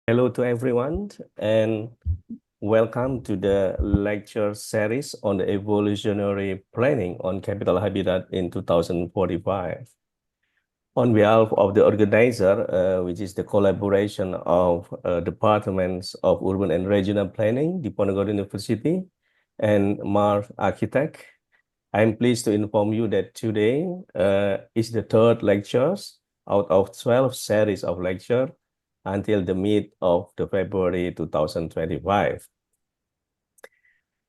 Hello to everyone, and welcome to the lecture series on the evolutionary planning on capital habitat in 2045. On behalf of the organizer, which is the collaboration of departments of urban and regional planning, Diponegoro University, and Mars Architect, I'm pleased to inform you that today is the third lectures out of 12 series of lecture until the mid of the February 2025.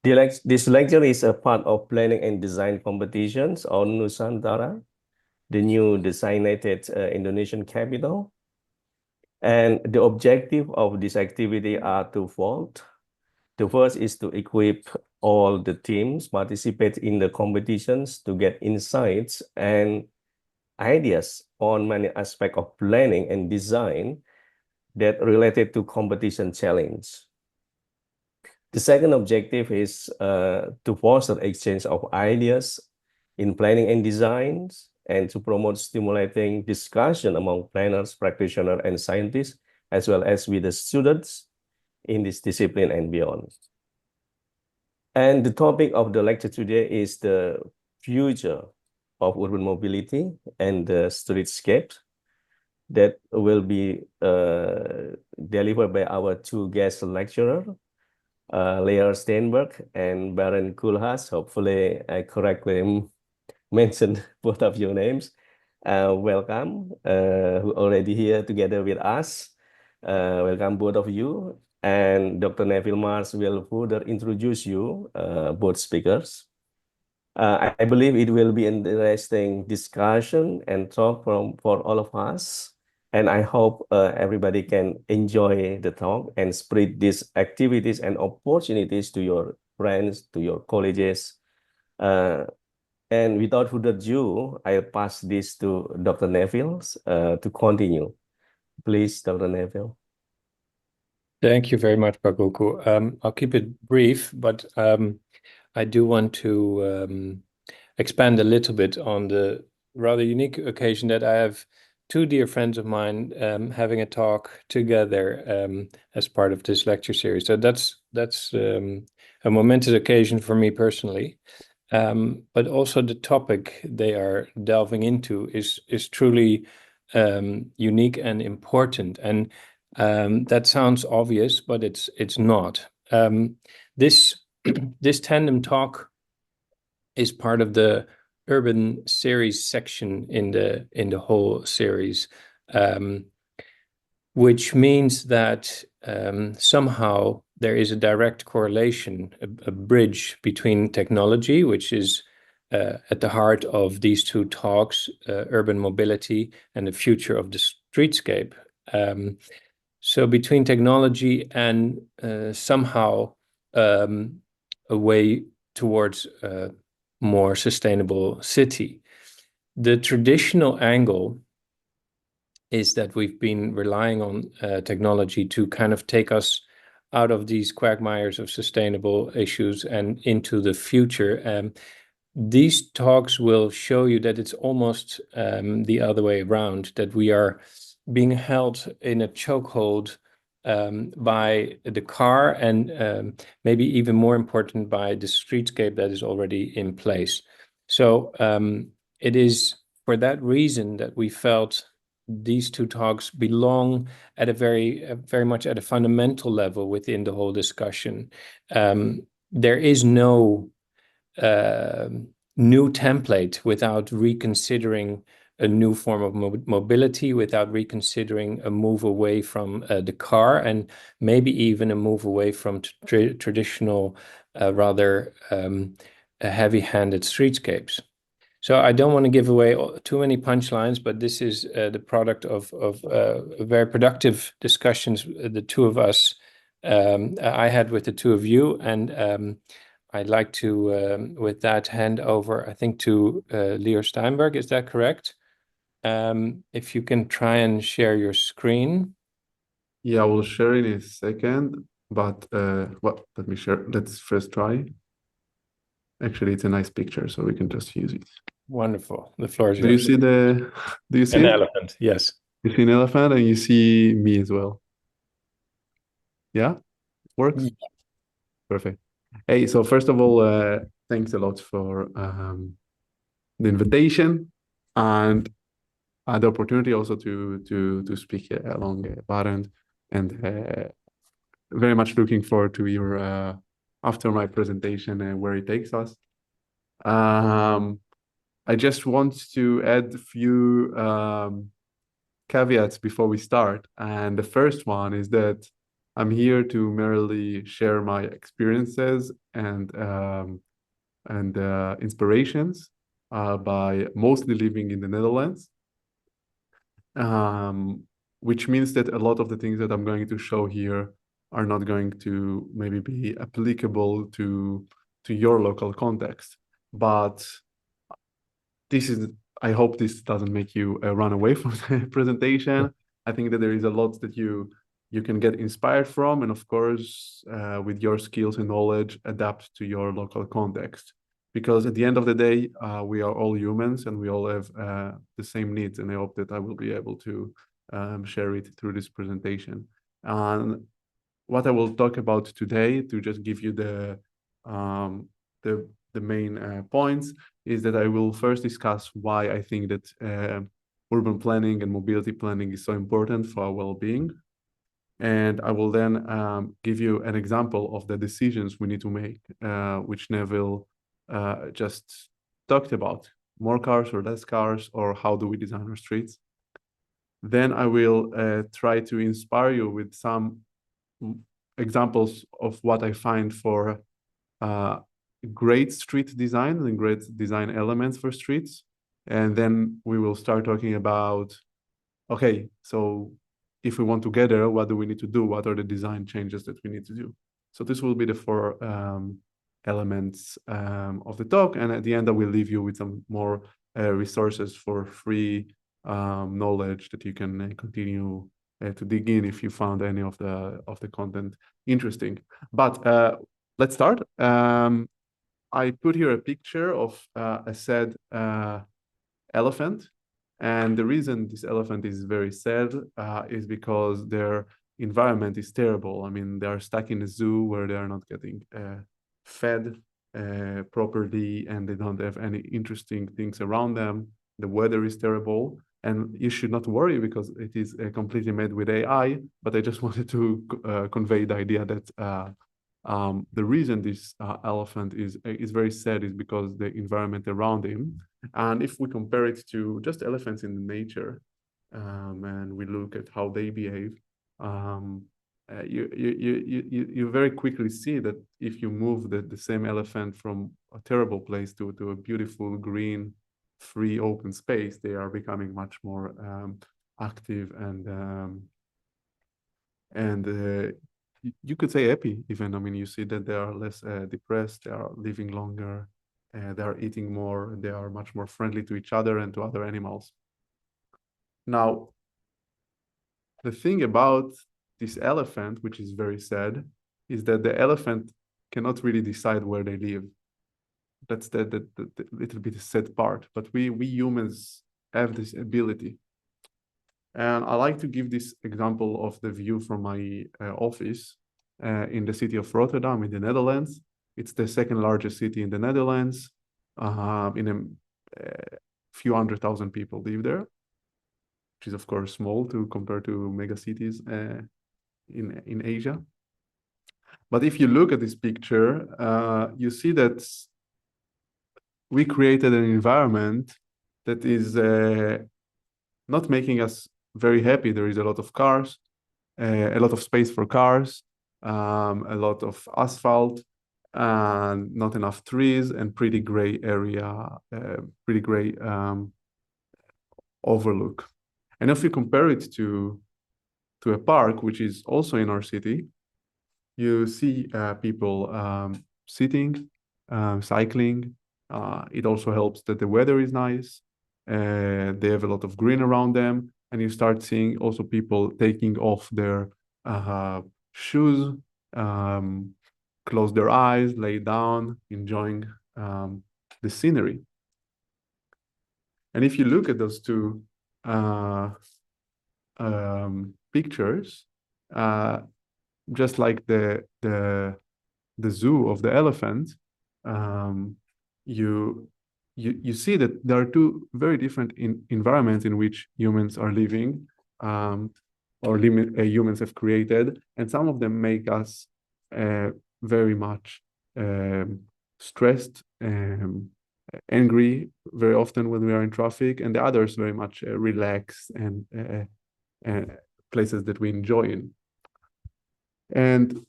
This lecture is a part of planning and design competitions on Nusantara, the new designated Indonesian capital. And the objective of this activity are twofold. The first is to equip all the teams participate in the competitions to get insights and ideas on many aspects of planning and design that related to competition challenge. The second objective is to foster exchange of ideas in planning and designs and to promote stimulating discussion among planners, practitioners, and scientists, as well as with the students in this discipline and beyond. And the topic of the lecture today is the future of urban mobility and the streetscape that will be delivered by our two guest lecturers, Lior Steinberg and Barend Koolhaas. Hopefully I correctly mentioned both of your names. Welcome, who already here together with us. Welcome both of you. And Dr. Neville Mars will further introduce you, both speakers. I believe it will be an interesting discussion and talk for all of us. And I hope everybody can enjoy the talk and spread these activities and opportunities to your friends, to your colleges. And without further ado, I'll pass this to Dr. Neville to continue. Please, Dr. Neville. Thank you very much, Bagoku. I'll keep it brief, but I do want to expand a little bit on the rather unique occasion that I have two dear friends of mine having a talk together as part of this lecture series. So that's a momentous occasion for me personally. But also the topic they are delving into is truly unique and important. And that sounds obvious, but it's not. This tandem talk is part of the urban series section in the whole series, which means that somehow there is a direct correlation, a bridge between technology, which is at the heart of these two talks, urban mobility and the future of the streetscape. So between technology and somehow a way towards a more sustainable city. The traditional angle is that we've been relying on technology to kind of take us out of these quagmires of sustainable issues and into the future. These talks will show you that it's almost the other way around, that we are being held in a chokehold by the car and maybe even more important by the streetscape that is already in place. So it is for that reason that we felt these two talks belong at a very much at a fundamental level within the whole discussion. There is no new template without reconsidering a new form of mobility, without reconsidering a move away from the car and maybe even a move away from traditional, rather heavy-handed streetscapes. So I don't want to give away too many punchlines, but this is the product of very productive discussions the two of us I had with the two of you, and I'd like to, with that, hand over, I think, to Lior Steinberg. Is that correct? If you can try and share your screen. Yeah, I will share in a second, but well, let me share. Let's first try. Actually, it's a nice picture, so we can just use it. Wonderful. The floor is yours. Do you see an it? elephant? Yes. You see an elephant and you see me as well. Yeah, works? Yeah. Perfect. Hey, so first of all, thanks a lot for the invitation and the opportunity also to speak along Barend, and very much looking forward to your after my presentation and where it takes us. I just want to add a few caveats before we start, and the first one is that I'm here to merely share my experiences and inspirations by mostly living in the Netherlands, which means that a lot of the things that I'm going to show here are not going to maybe be applicable to your local context. But I hope this doesn't make you run away from the presentation. I think that there is a lot that you can get inspired from, and of course, with your skills and knowledge, adapt to your local context. Because at the end of the day, we are all humans and we all have the same needs, and I hope that I will be able to share it through this presentation. And what I will talk about today, to just give you the main points, is that I will first discuss why I think that urban planning and mobility planning is so important for our well-being. And I will then give you an example of the decisions we need to make, which Neville just talked about. More cars or less cars, or how do we design our streets? Then I will try to inspire you with some examples of what I find for great street design and great design elements for streets. And then we will start talking about, okay, so if we want to gather, what do we need to do? What are the design changes that we need to do? So this will be the four elements of the talk. And at the end, I will leave you with some more resources for free knowledge that you can continue to dig in if you found any of the content interesting. But let's start. I put here a picture of a sad elephant. And the reason this elephant is very sad is because their environment is terrible. I mean, they are stuck in a zoo where they are not getting fed properly, and they don't have any interesting things around them. The weather is terrible. And you should not worry because it is completely made with AI. But I just wanted to convey the idea that the reason this elephant is very sad is because the environment around him. And if we compare it to just elephants in nature, and we look at how they behave, you very quickly see that if you move the same elephant from a terrible place to a beautiful green, free, open space, they are becoming much more active and you could say happy even. I mean, you see that they are less depressed, they are living longer, they are eating more, they are much more friendly to each other and to other animals. Now, the thing about this elephant, which is very sad, is that the elephant cannot really decide where they live. That's the little bit sad part. But we humans have this ability. And I like to give this example of the view from my office in the city of Rotterdam in the Netherlands. It's the second largest city in the Netherlands. In a few 100,000 people live there, which is of course small to compare to mega cities in Asia. But if you look at this picture, you see that we created an environment that is not making us very happy. There is a lot of cars, a lot of space for cars, a lot of asphalt, and not enough trees, and pretty gray area, pretty gray overlook. And if you compare it to a park, which is also in our city, you see people sitting, cycling. It also helps that the weather is nice. They have a lot of green around them, and you start seeing also people taking off their shoes, close their eyes, lay down, enjoying the scenery. And if you look at those two pictures, just like the zoo of the elephant, you see that there are two very different environments in which humans are living, or humans have created, and some of them make us very much stressed, angry very often when we are in traffic, and the others very much relaxed and places that we enjoy in. And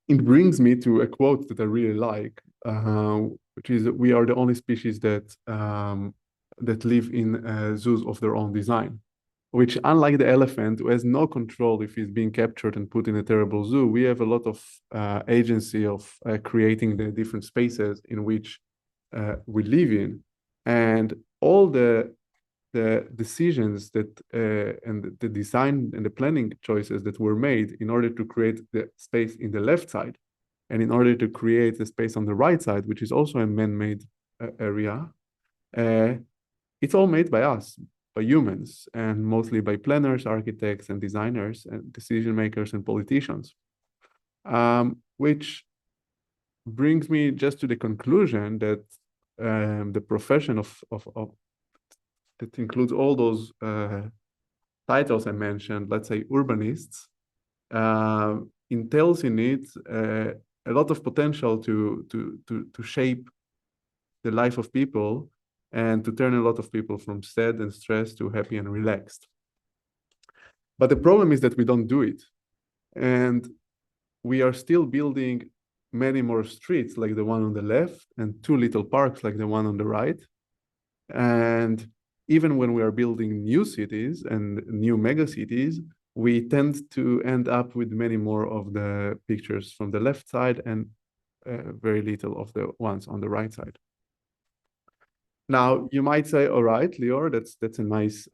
it brings me to a quote that I really like, which is, "We are the only species that live in zoos of their own design." Which, unlike the elephant, who has no control if he's being captured and put in a terrible zoo, we have a lot of agency of creating the different spaces in which we live in, and all the decisions that and the design and the planning choices that were made in order to create the space in the left side, and in order to create the space on the right side, which is also a man-made area, it's all made by us, by humans, and mostly by planners, architects, and designers, and decision makers, and politicians. Which brings me just to the conclusion that the profession of that includes all those titles I mentioned, let's say urbanists, entails in it a lot of potential to shape the life of people and to turn a lot of people from sad and stressed to happy and relaxed. But the problem is that we don't do it. And we are still building many more streets like the one on the left and two little parks like the one on the right. And even when we are building new cities and new mega cities, we tend to end up with many more of the pictures from the left side and very little of the ones on the right side. Now, you might say, all right, Lior, that's a nice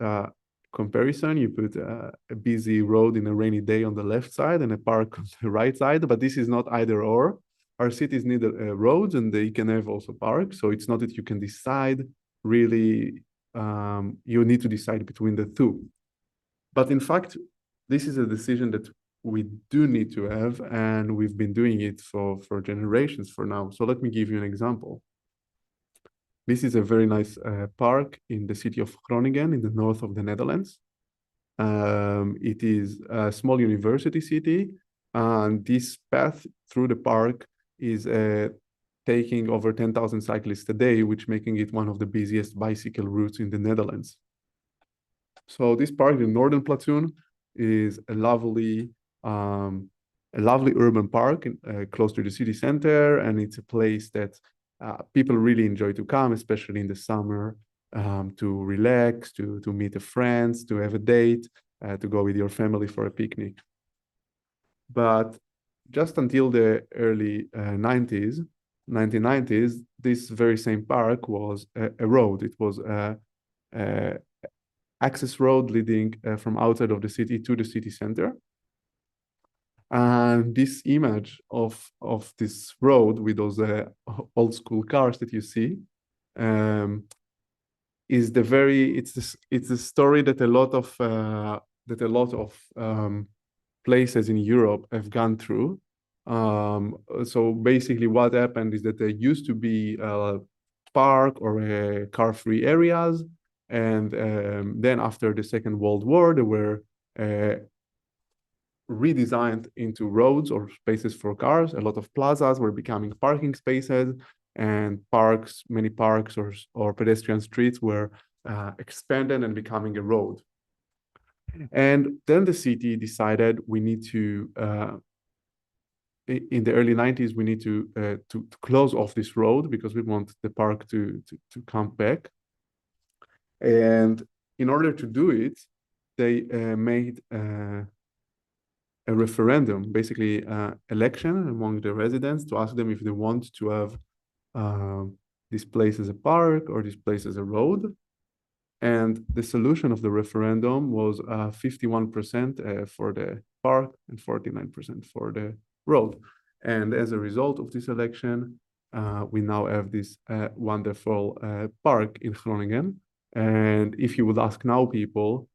comparison. You put a busy road in a rainy day on the left side and a park on the right side, but this is not either or. Our cities need roads and they can have also parks. So it's not that you can decide really, you need to decide between the two. But in fact, this is a decision that we do need to have, and we've been doing it for generations for now. So let me give you an example. This is a very nice park in the city of Groningen in the north of the Netherlands. It is a small university city, and this path through the park is taking over 10,000 cyclists a day, which making it one of the busiest bicycle routes in the Netherlands. So this park, the Northern Platoon, is a lovely urban park close to the city center, and it's a place that people really enjoy to come, especially in the summer, to relax, to meet friends, to have a date, to go with your family for a picnic. But just until the early 1990s, this very same park was a road. It was a access road leading from outside of the city to the city center. And this image of this road with those old school cars that you see is it's the story that a lot of places in Europe have gone through. So basically, what happened is that there used to be a park or car-free areas, and then after the Second World War, they were redesigned into roads or spaces for cars. A lot of plazas were becoming parking spaces, and many parks or pedestrian streets were expanded and becoming a road. And then the city decided we need to, in the early 90s, we need to close off this road because we want the park to come back. And in order to do it, they made a referendum, basically election among the residents to ask them if they want to have this place as a park or this place as a road. And the solution of the referendum was 51% for the park and 49% for the road. And as a result of this election, we now have this wonderful park in Groningen. And if you would ask now people,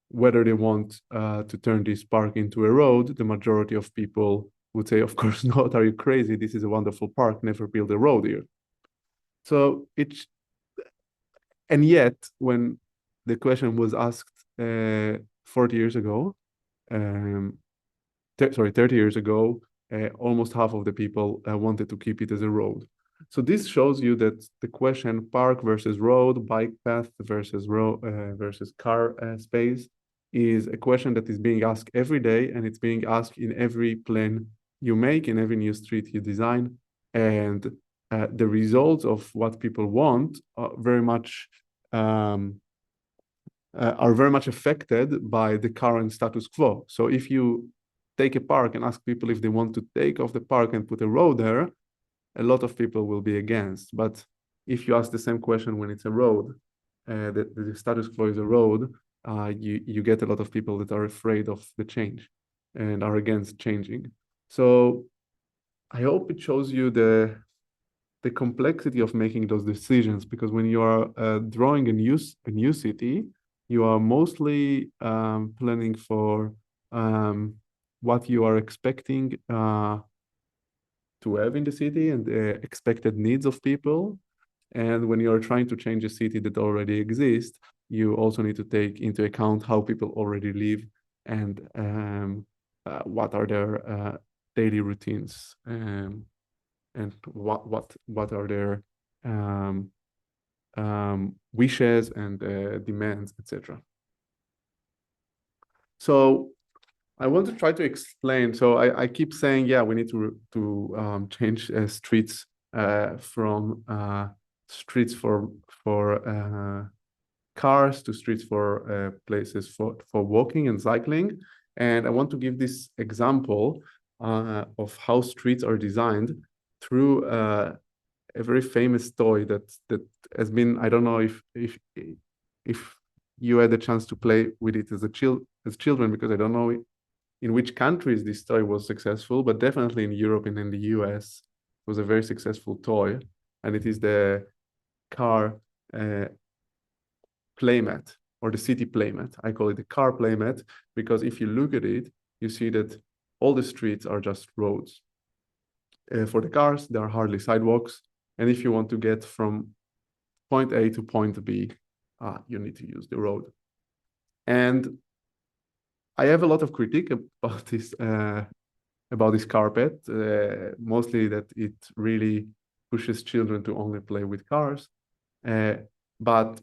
whether they want to turn this park into a road, the majority of people would say, of course not, are you crazy? This is a wonderful park, never build a road here. So and yet, when the question was asked 40 years ago, 30 years ago, almost half of the people wanted to keep it as a road. So this shows you that the question park versus road, bike path versus road versus car space is a question that is being asked every day, and it's being asked in every plan you make, in every new street you design. And the results of what people want are very much affected by the current status quo. So if you take a park and ask people if they want to take off the park and put a road there, a lot of people will be against. But if you ask the same question when it's a road, the status quo is a road, you get a lot of people that are afraid of the change and are against changing. So I hope it shows you the complexity of making those decisions, because when you are drawing a new city, you are mostly planning for what you are expecting to have in the city and the expected needs of people. And when you are trying to change a city that already exists, you also need to take into account how people already live and what are their daily routines, and what are their wishes and demands, etc. So I want to try to explain. So I keep saying, yeah, we need to change streets from streets for cars to streets for places for walking and cycling. And I want to give this example of how streets are designed through a very famous toy that has been, I don't know if you had the chance to play with it as children, because I don't know in which countries this toy was successful, but definitely in Europe and in the US, it was a very successful toy. And it is the car playmat, or the city playmat. I call it the car playmat, because if you look at it, you see that all the streets are just roads. For the cars, there are hardly sidewalks. And if you want to get from point A to point B, you need to use the road. And I have a lot of critique about this carpet, mostly that it really pushes children to only play with cars. But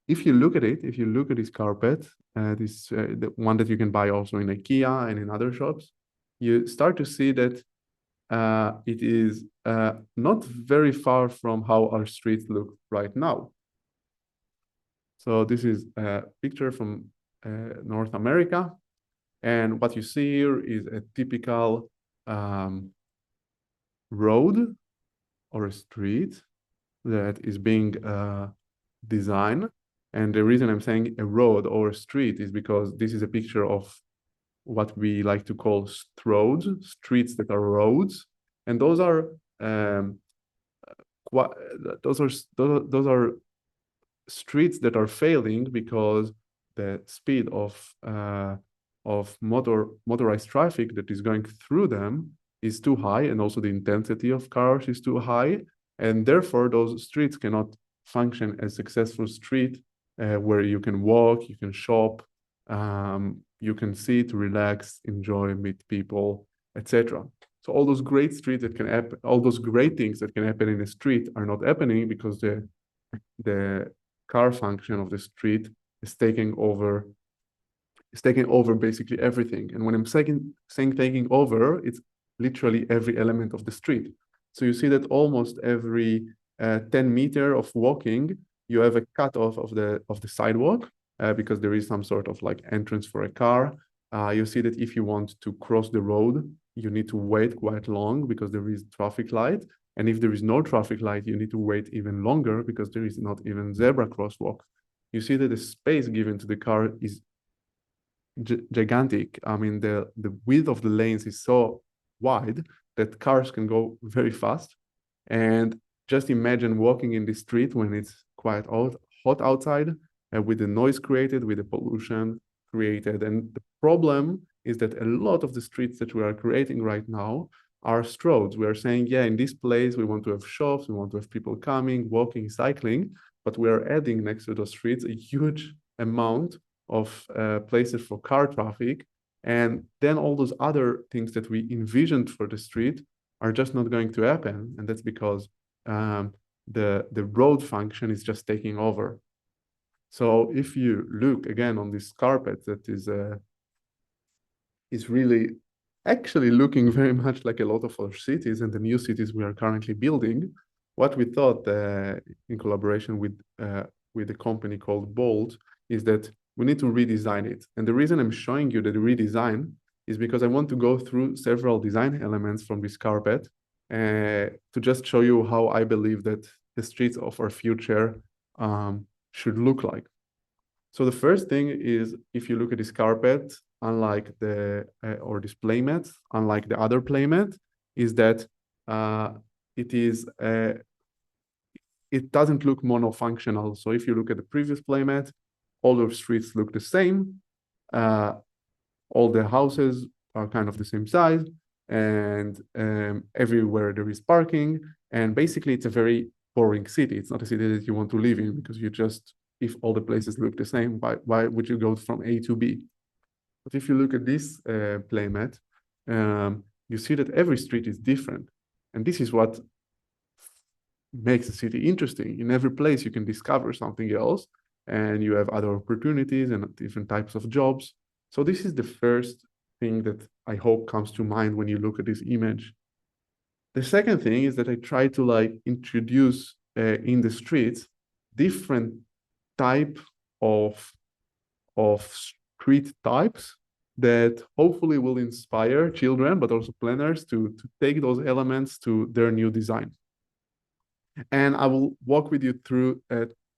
if you look at it, if you look at this carpet, the one that you can buy also in IKEA and in other shops, you start to see that it is not very far from how our streets look right now. So this is a picture from North America. And what you see here is a typical road or a street that is being designed. And the reason I'm saying a road or a street is because this is a picture of what we like to call roads, streets that are roads. And those are streets that are failing because the speed of motorized traffic that is going through them is too high, and also the intensity of cars is too high, and therefore those streets cannot function as successful street where you can walk, you can shop, you can sit, relax, enjoy, meet people, etc. So all those great streets that can happen, all those great things that can happen in the street are not happening because the car function of the street is taking over basically everything. And when I'm saying taking over, it's literally every element of the street. So you see that almost every 10 meters of walking, you have a cutoff of the sidewalk because there is some sort of like entrance for a car. You see that if you want to cross the road, you need to wait quite long because there is traffic light. And if there is no traffic light, you need to wait even longer because there is not even zebra crosswalk. You see that the space given to the car is gigantic. I mean, the width of the lanes is so wide that cars can go very fast. And just imagine walking in the street when it's quite hot outside, with the noise created, with the pollution, created. And the problem is that a lot of the streets that we are creating right now are roads. We are saying, yeah, in this place, we want to have shops, we want to have people coming, walking, cycling, but we are adding next to those streets a huge amount of places for car traffic. And then all those other things that we envisioned for the street are just not going to happen. And that's because the road function is just taking over. So if you look again on this carpet that is really actually looking very much like a lot of our cities and the new cities we are currently building, what we thought in collaboration with a company called Bolt is that we need to redesign it. And the reason I'm showing you the redesign is because I want to go through several design elements from this carpet to just show you how I believe that the streets of our future should look like. So the first thing is, if you look at this carpet, unlike or this playmat, unlike the other playmat, is that it doesn't look monofunctional. So if you look at the previous playmat, all the streets look the same. All the houses are kind of the same size, and everywhere there is parking. And basically, it's a very boring city. It's not a city that you want to live in, because you just, if all the places look the same, why would you go from A to B? But if you look at this playmat, you see that every street is different. And this is what makes the city interesting. In every place, you can discover something else, and you have other opportunities and different types of jobs. So this is the first thing that I hope comes to mind when you look at this image. The second thing is that I try to introduce in the streets different type of street types that hopefully will inspire children, but also planners to take those elements to their new design. And I will walk with you through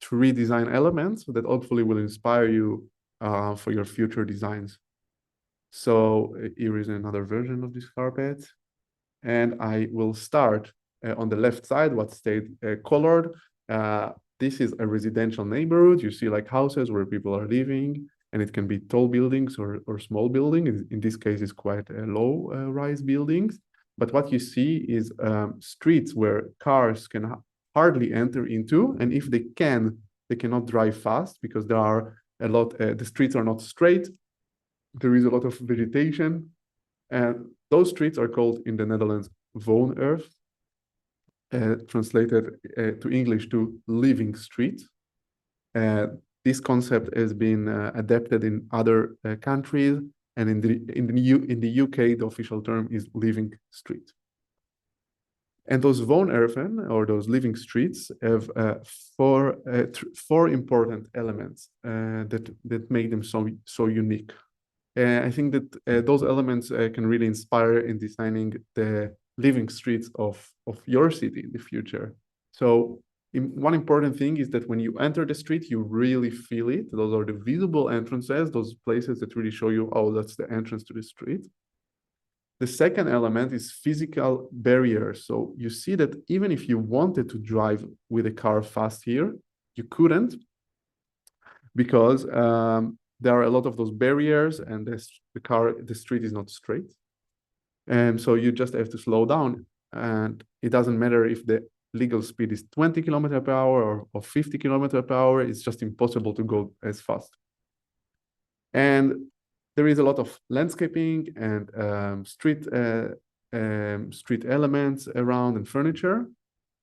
3 design elements that hopefully will inspire you for your future designs. So here is another version of this carpet. And I will start on the left side, what stayed colored. This is a residential neighborhood. You see houses where people are living, and it can be tall buildings or small buildings. In this case, it's quite low-rise buildings. But what you see is streets where cars can hardly enter into, and if they can, they cannot drive fast because there are a lot. The streets are not straight. There is a lot of vegetation, and those streets are called in the Netherlands woonearth, translated to English to living street. This concept has been adapted in other countries, and in the UK, the official term is living street. And those woonearthen, or those living streets, have four important elements that make them so unique. I think that those elements can really inspire in designing the living streets of your city in the future. So one important thing is that when you enter the street, you really feel it. Those are the visible entrances, those places that really show you, oh, that's the entrance to the street. The second element is physical barriers. So you see that even if you wanted to drive with a car fast here, you couldn't, because there are a lot of those barriers, and the street is not straight. And so you just have to slow down, and it doesn't matter if the legal speed is 20 kilometers per hour or 50 kilometers per hour, it's just impossible to go as fast. And there is a lot of landscaping and street elements around, and furniture.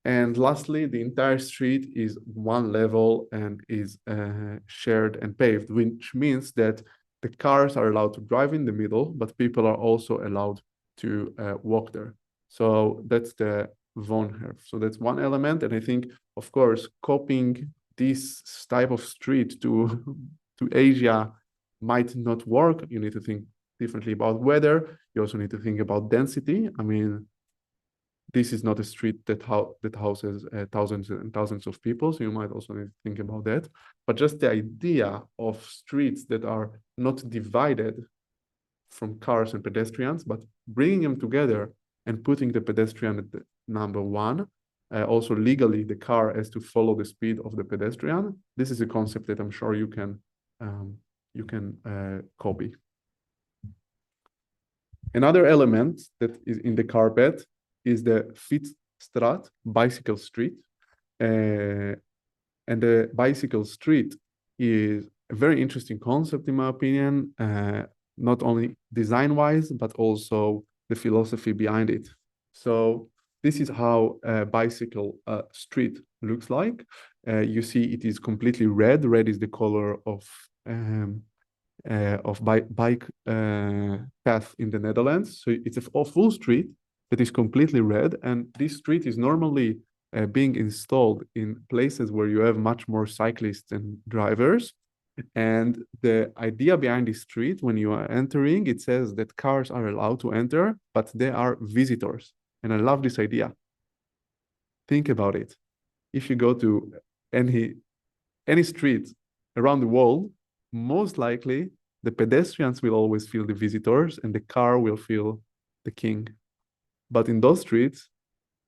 And lastly, the entire street is one level and is shared and paved, which means that the cars are allowed to drive in the middle, but people are also allowed to walk there. So that's the woonearth. So that's one element. And I think, of course, copying this type of street to Asia might not work. You need to think differently about weather. You also need to think about density. I mean, this is not a street that houses thousands and thousands of people, so you might also need to think about that. But just the idea of streets that are not divided from cars and pedestrians, but bringing them together and putting the pedestrian at the number one. Also legally, the car has to follow the speed of the pedestrian. This is a concept that I'm sure you can copy. Another element that is in the carpet is the fietsstraat, bicycle street. And the bicycle street is a very interesting concept, in my opinion, not only design-wise, but also the philosophy behind it. So this is how a bicycle street looks like. You see it is completely red. Red is the color of bike path in the Netherlands. So it's a full street that is completely red. And this street is normally being installed in places where you have much more cyclists and drivers. And the idea behind this street, when you are entering, it says that cars are allowed to enter, but they are visitors. And I love this idea. Think about it. If you go to any street around the world, most likely the pedestrians will always feel the visitors and the car will feel the king. But in those streets,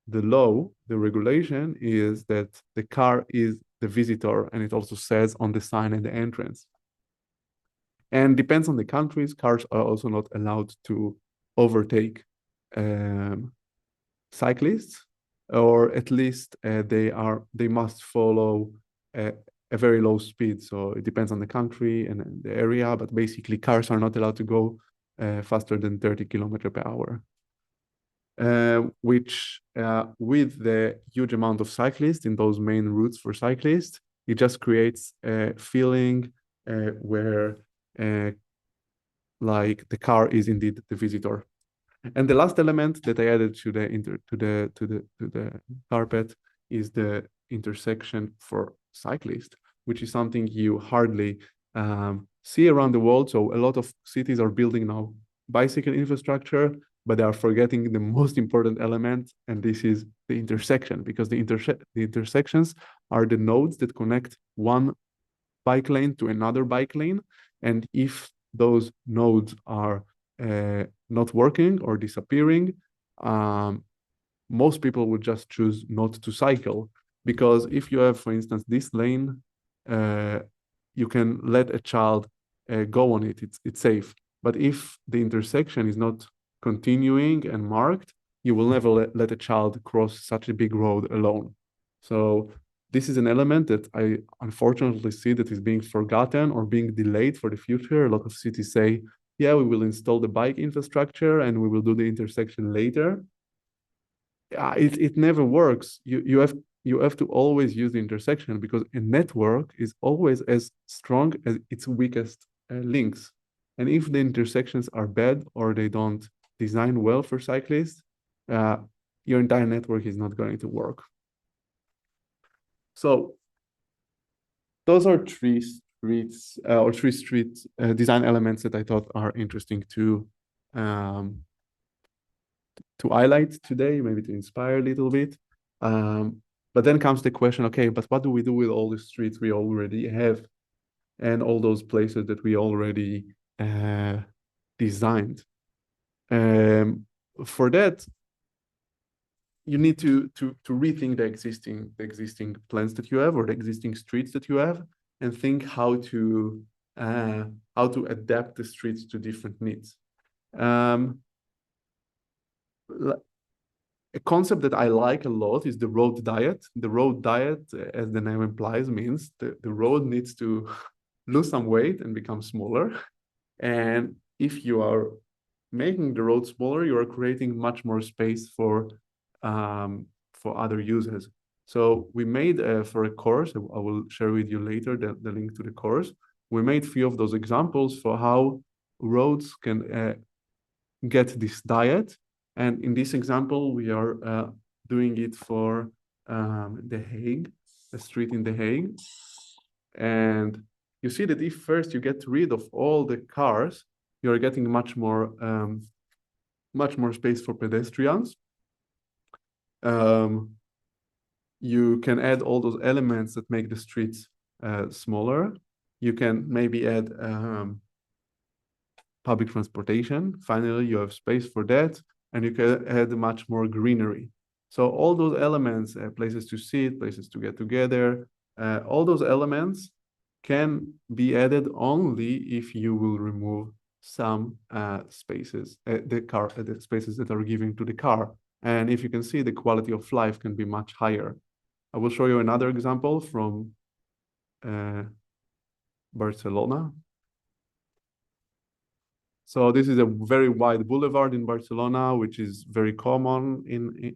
the law, the regulation is that the car is the visitor, and it also says on the sign at the entrance. And depends on the countries, cars are also not allowed to overtake cyclists, or at least they must follow a very low speed. So it depends on the country and the area, but basically cars are not allowed to go faster than 30 kilometers per hour. Which with the huge amount of cyclists in those main routes for cyclists, it just creates a feeling where like the car is indeed the visitor. And the last element that I added to the carpet is the intersection for cyclists, which is something you hardly see around the world. So a lot of cities are building now bicycle infrastructure, but they are forgetting the most important element, and this is the intersection, because the intersections are the nodes that connect one bike lane to another bike lane. And if those nodes are not working or disappearing, most people would just choose not to cycle. Because if you have, for instance, this lane, you can let a child go on it, it's safe. But if the intersection is not continuing and marked, you will never let a child cross such a big road alone. So this is an element that I unfortunately see that is being forgotten or being delayed for the future. A lot of cities say, yeah, we will install the bike infrastructure and we will do the intersection later. It never works. You have to always use the intersection, because a network is always as strong as its weakest links. And if the intersections are bad or they don't design well for cyclists, your entire network is not going to work. So those are three street design elements that I thought are interesting to highlight today, maybe to inspire a little bit. But then comes the question, okay, but what do we do with all the streets we already have and all those places that we already designed? For that, you need to rethink the existing plans that you have, or the existing streets that you have, and think how to adapt the streets to different needs. A concept that I like a lot is the road diet. The road diet, as the name implies, means the road needs to lose some weight and become smaller. And if you are making the road smaller, you are creating much more space for other users. So we made for a course, I will share with you later the link to the course. We made a few of those examples for how roads can get this diet. And in this example, we are doing it for The Hague, a street in The Hague. And you see that if first you get rid of all the cars, you're getting much more space for pedestrians. You can add all those elements that make the streets smaller. You can maybe add public transportation. Finally, you have space for that, and you can add much more greenery. So all those elements, places to sit, places to get together, all those elements can be added only if you will remove some spaces, the spaces that are given to the car. And if you can see, the quality of life can be much higher. I will show you another example from Barcelona. So this is a very wide boulevard in Barcelona, which is very common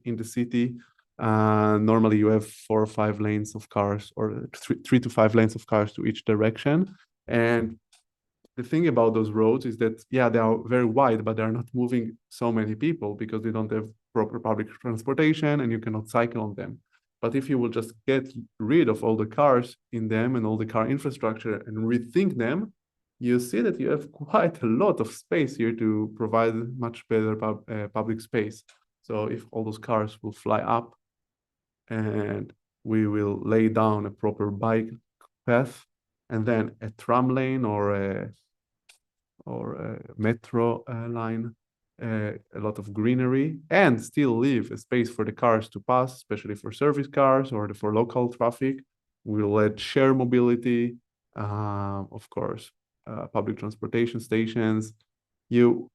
in the city. Normally you have 4 or 5 lanes of cars, or 3 to 5 lanes of cars to each direction. And the thing about those roads is that, yeah, they are very wide, but they're not moving so many people because they don't have proper public transportation and you cannot cycle on them. But if you will just get rid of all the cars in them and all the car infrastructure and rethink them, you see that you have quite a lot of space here to provide much better public space. So if all those cars will fly up and we will lay down a proper bike path and then a tram lane or a metro line, a lot of greenery, and still leave a space for the cars to pass, especially for service cars or for local traffic. We'll let share mobility, of course, public transportation stations. In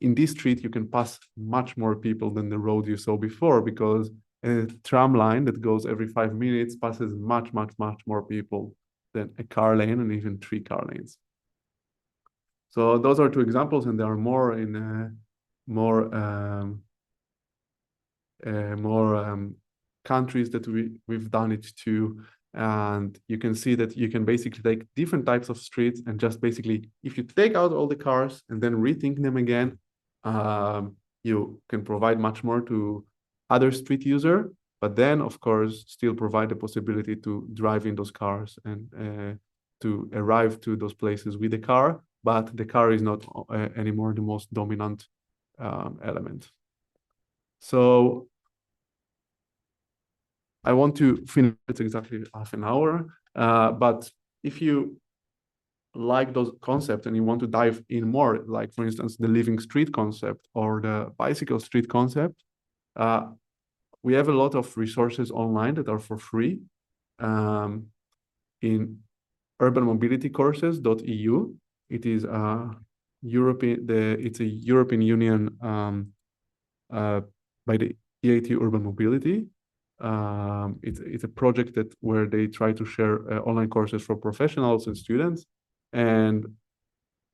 this street, you can pass much more people than the road you saw before, because a tram line that goes every 5 minutes passes much, much, much more people than a car lane and even 3 car lanes. So those are 2 examples, and there are more in more countries that we've done it to. And you can see that you can basically take different types of streets and just basically, if you take out all the cars and then rethink them again, you can provide much more to other street user, but then of course still provide the possibility to drive in those cars and to arrive to those places with the car, but the car is not anymore the most dominant element. So I want to finish, it's exactly half an hour, but if you like those concepts and you want to dive in more, like for instance, the living street concept or the bicycle street concept, we have a lot of resources online that are for free in urbanmobilitycourses.eu. It is it's a European Union by the EIT Urban Mobility. It's a project where they try to share online courses for professionals and students. And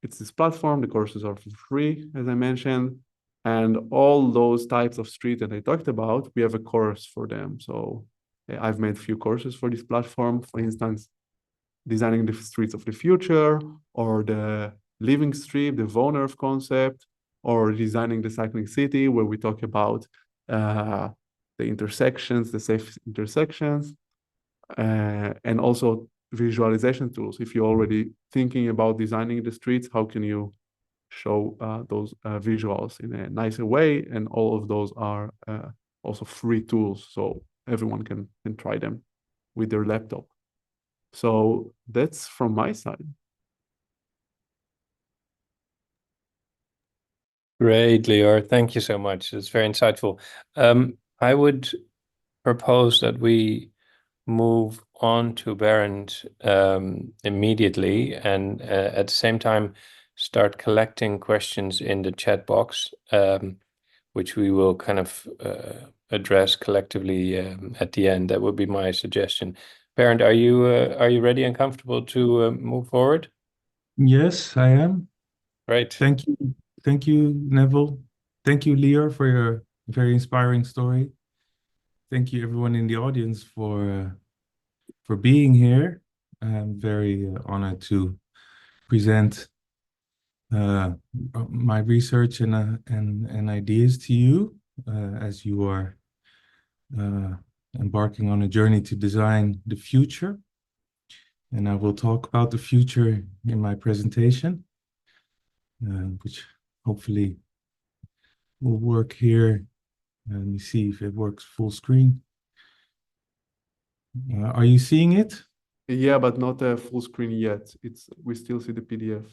it's this platform, the courses are for free, as I mentioned. And all those types of streets that I talked about, we have a course for them. So I've made a few courses for this platform, for instance, designing the streets of the future, or the living street, the Von Earth concept, or designing the cycling city, where we talk about the intersections, the safe intersections, and also visualization tools. If you're already thinking about designing the streets, how can you show those visuals in a nicer way? And all of those are also free tools, so everyone can try them with their laptop. So that's from my side. Great, Lior. Thank you so much. It's very insightful. I would propose that we move on to Barend immediately, and at the same time start collecting questions in the chat box, which we will kind of address collectively at the end. That would be my suggestion. Barend, are you ready and comfortable to move forward? Yes, I am. Great. Thank you, Neville. Thank you, Lior, for your very inspiring story. Thank you, everyone in the audience, for being here. I'm very honored to present my research and ideas to you as you are embarking on a journey to design the future. And I will talk about the future in my presentation, which hopefully will work here. Let me see if it works full screen. Are you seeing it? Yeah, but not a full screen yet. We still see the PDF.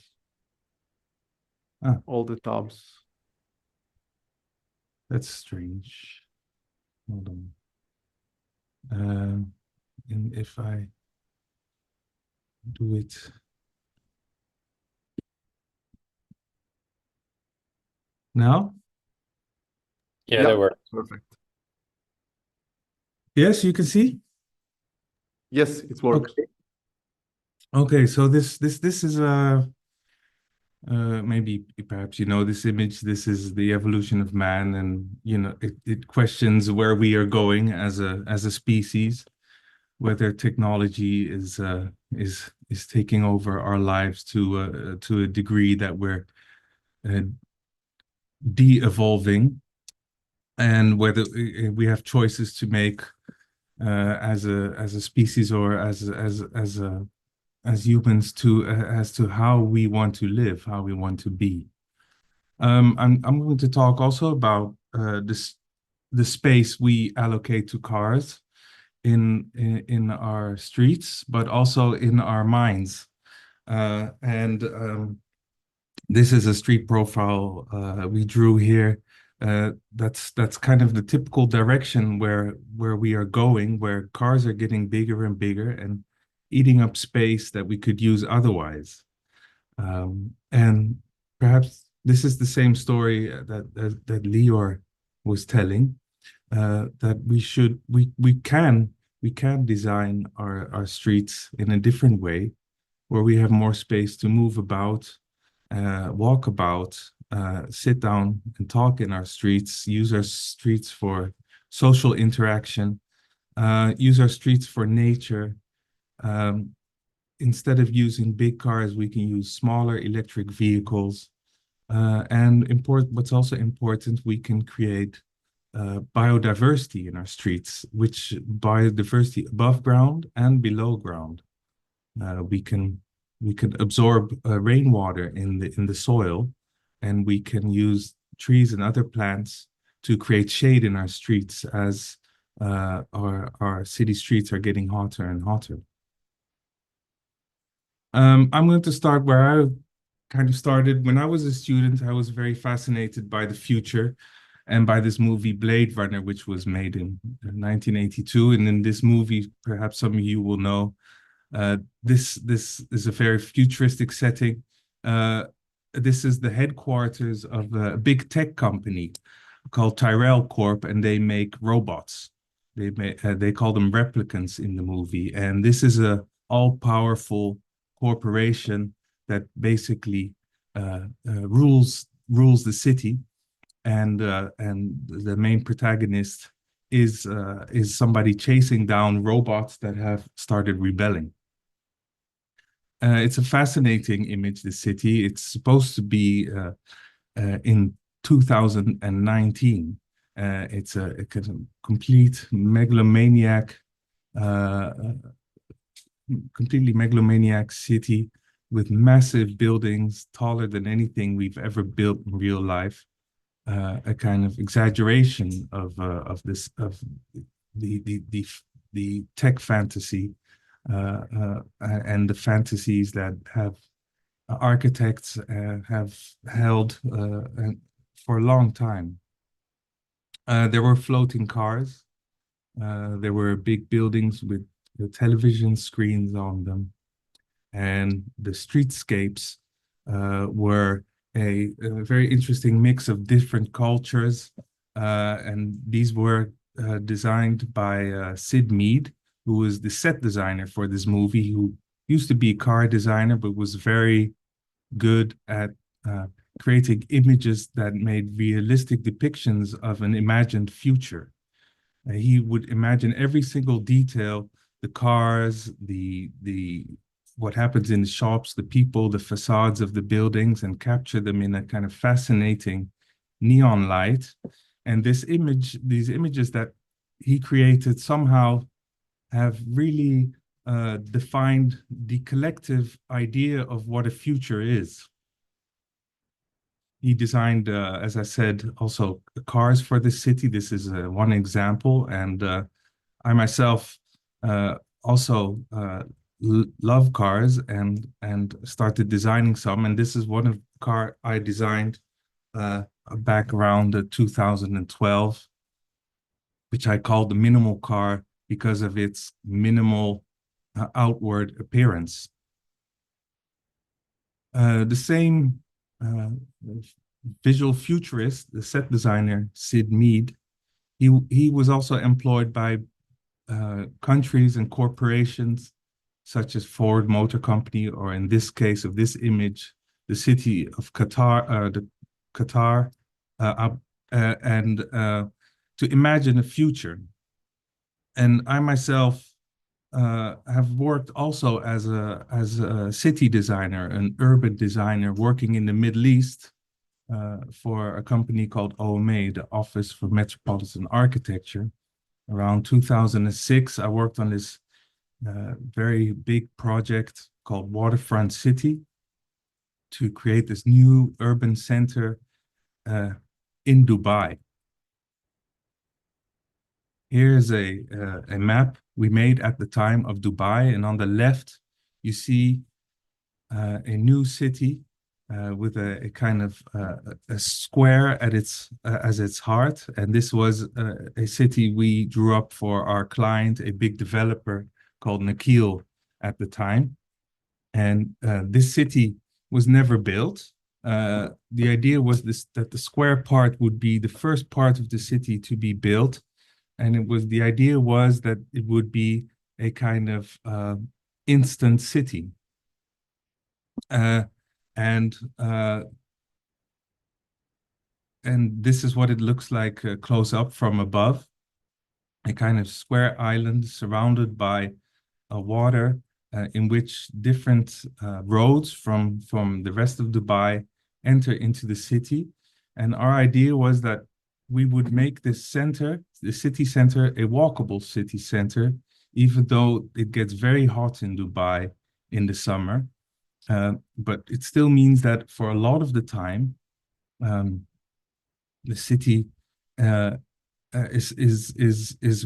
All the tabs. That's strange. Hold on. And if I do it. Now? Yeah, that works. Perfect. Yes, you can see? Yes, it works. Okay, so this is maybe perhaps you know this image. This is the evolution of man, and you know it questions where we are going as a species, whether technology is taking over our lives to a degree that we're de-evolving, and whether we have choices to make as a species or as humans to as to how we want to live, how we want to be. I'm going to talk also about the space we allocate to cars in our streets, but also in our minds. This is a street profile we drew here. That's kind of the typical direction where we are going, where cars are getting bigger and bigger and eating up space that we could use otherwise. And perhaps this is the same story that Lior was telling, that we can design our streets in a different way, where we have more space to move about, walk about, sit down and talk in our streets, use our streets for social interaction, use our streets for nature. Instead of using big cars, we can use smaller electric vehicles. What's also important, we can create biodiversity in our streets, which biodiversity above ground and below ground. We can absorb rainwater in the soil, and we can use trees and other plants to create shade in our streets as our city streets are getting hotter and hotter. I'm going to start where I kind of started. When I was a student, I was very fascinated by the future and by this movie Blade Runner, which was made in 1982. And in this movie, perhaps some of you will know, this is a very futuristic setting. This is the headquarters of a big tech company called Tyrell Corp, and they make robots. They call them replicants in the movie. And this is a all-powerful corporation that basically rules the city, and the main protagonist is somebody chasing down robots that have started rebelling. It's a fascinating image, the city. It's supposed to be in 2019. It's a complete megalomaniac, completely megalomaniac city with massive buildings taller than anything we've ever built in real life. A kind of exaggeration of the tech fantasy and the fantasies that have architects have held for a long time. There were floating cars. There were big buildings with the television screens on them, and the streetscapes were a very interesting mix of different cultures, and these were designed by Sid Mead, who was the set designer for this movie, who used to be a car designer, but was very good at creating images that made realistic depictions of an imagined future. He would imagine every single detail, the cars, what happens in the shops, the people, the facades of the buildings, and capture them in a kind of fascinating neon light. And these images that he created somehow have really defined the collective idea of what a future is. He designed, as I said, also cars for the city. This is one example. And I myself also love cars and started designing some. And this is one of the car I designed back around 2012, which I called the minimal car because of its minimal outward appearance. The same visual futurist, the set designer Sid Mead, he was also employed by countries and corporations such as Ford Motor Company, or in this case of this image, the city of Qatar, and to imagine a future. And I myself have worked also as a city designer, an urban designer, working in the Middle East for a company called OMA, the Office for Metropolitan Architecture. Around 2006, I worked on this very big project called Waterfront City to create this new urban center in Dubai. Here's a map we made at the time of Dubai, and on the left you see a new city with a kind of a square at as its heart. And this was a city we drew up for our client, a big developer called Neville at the time. And this city was never built. The idea was that the square part would be the first part of the city to be built. And the idea was that it would be a kind of instant city. And this is what it looks like close up from above. A kind of square island surrounded by water in which different roads from the rest of Dubai enter into the city. And our idea was that we would make this center, the city center, a walkable city center, even though it gets very hot in Dubai in the summer. But it still means that for a lot of the time, the city is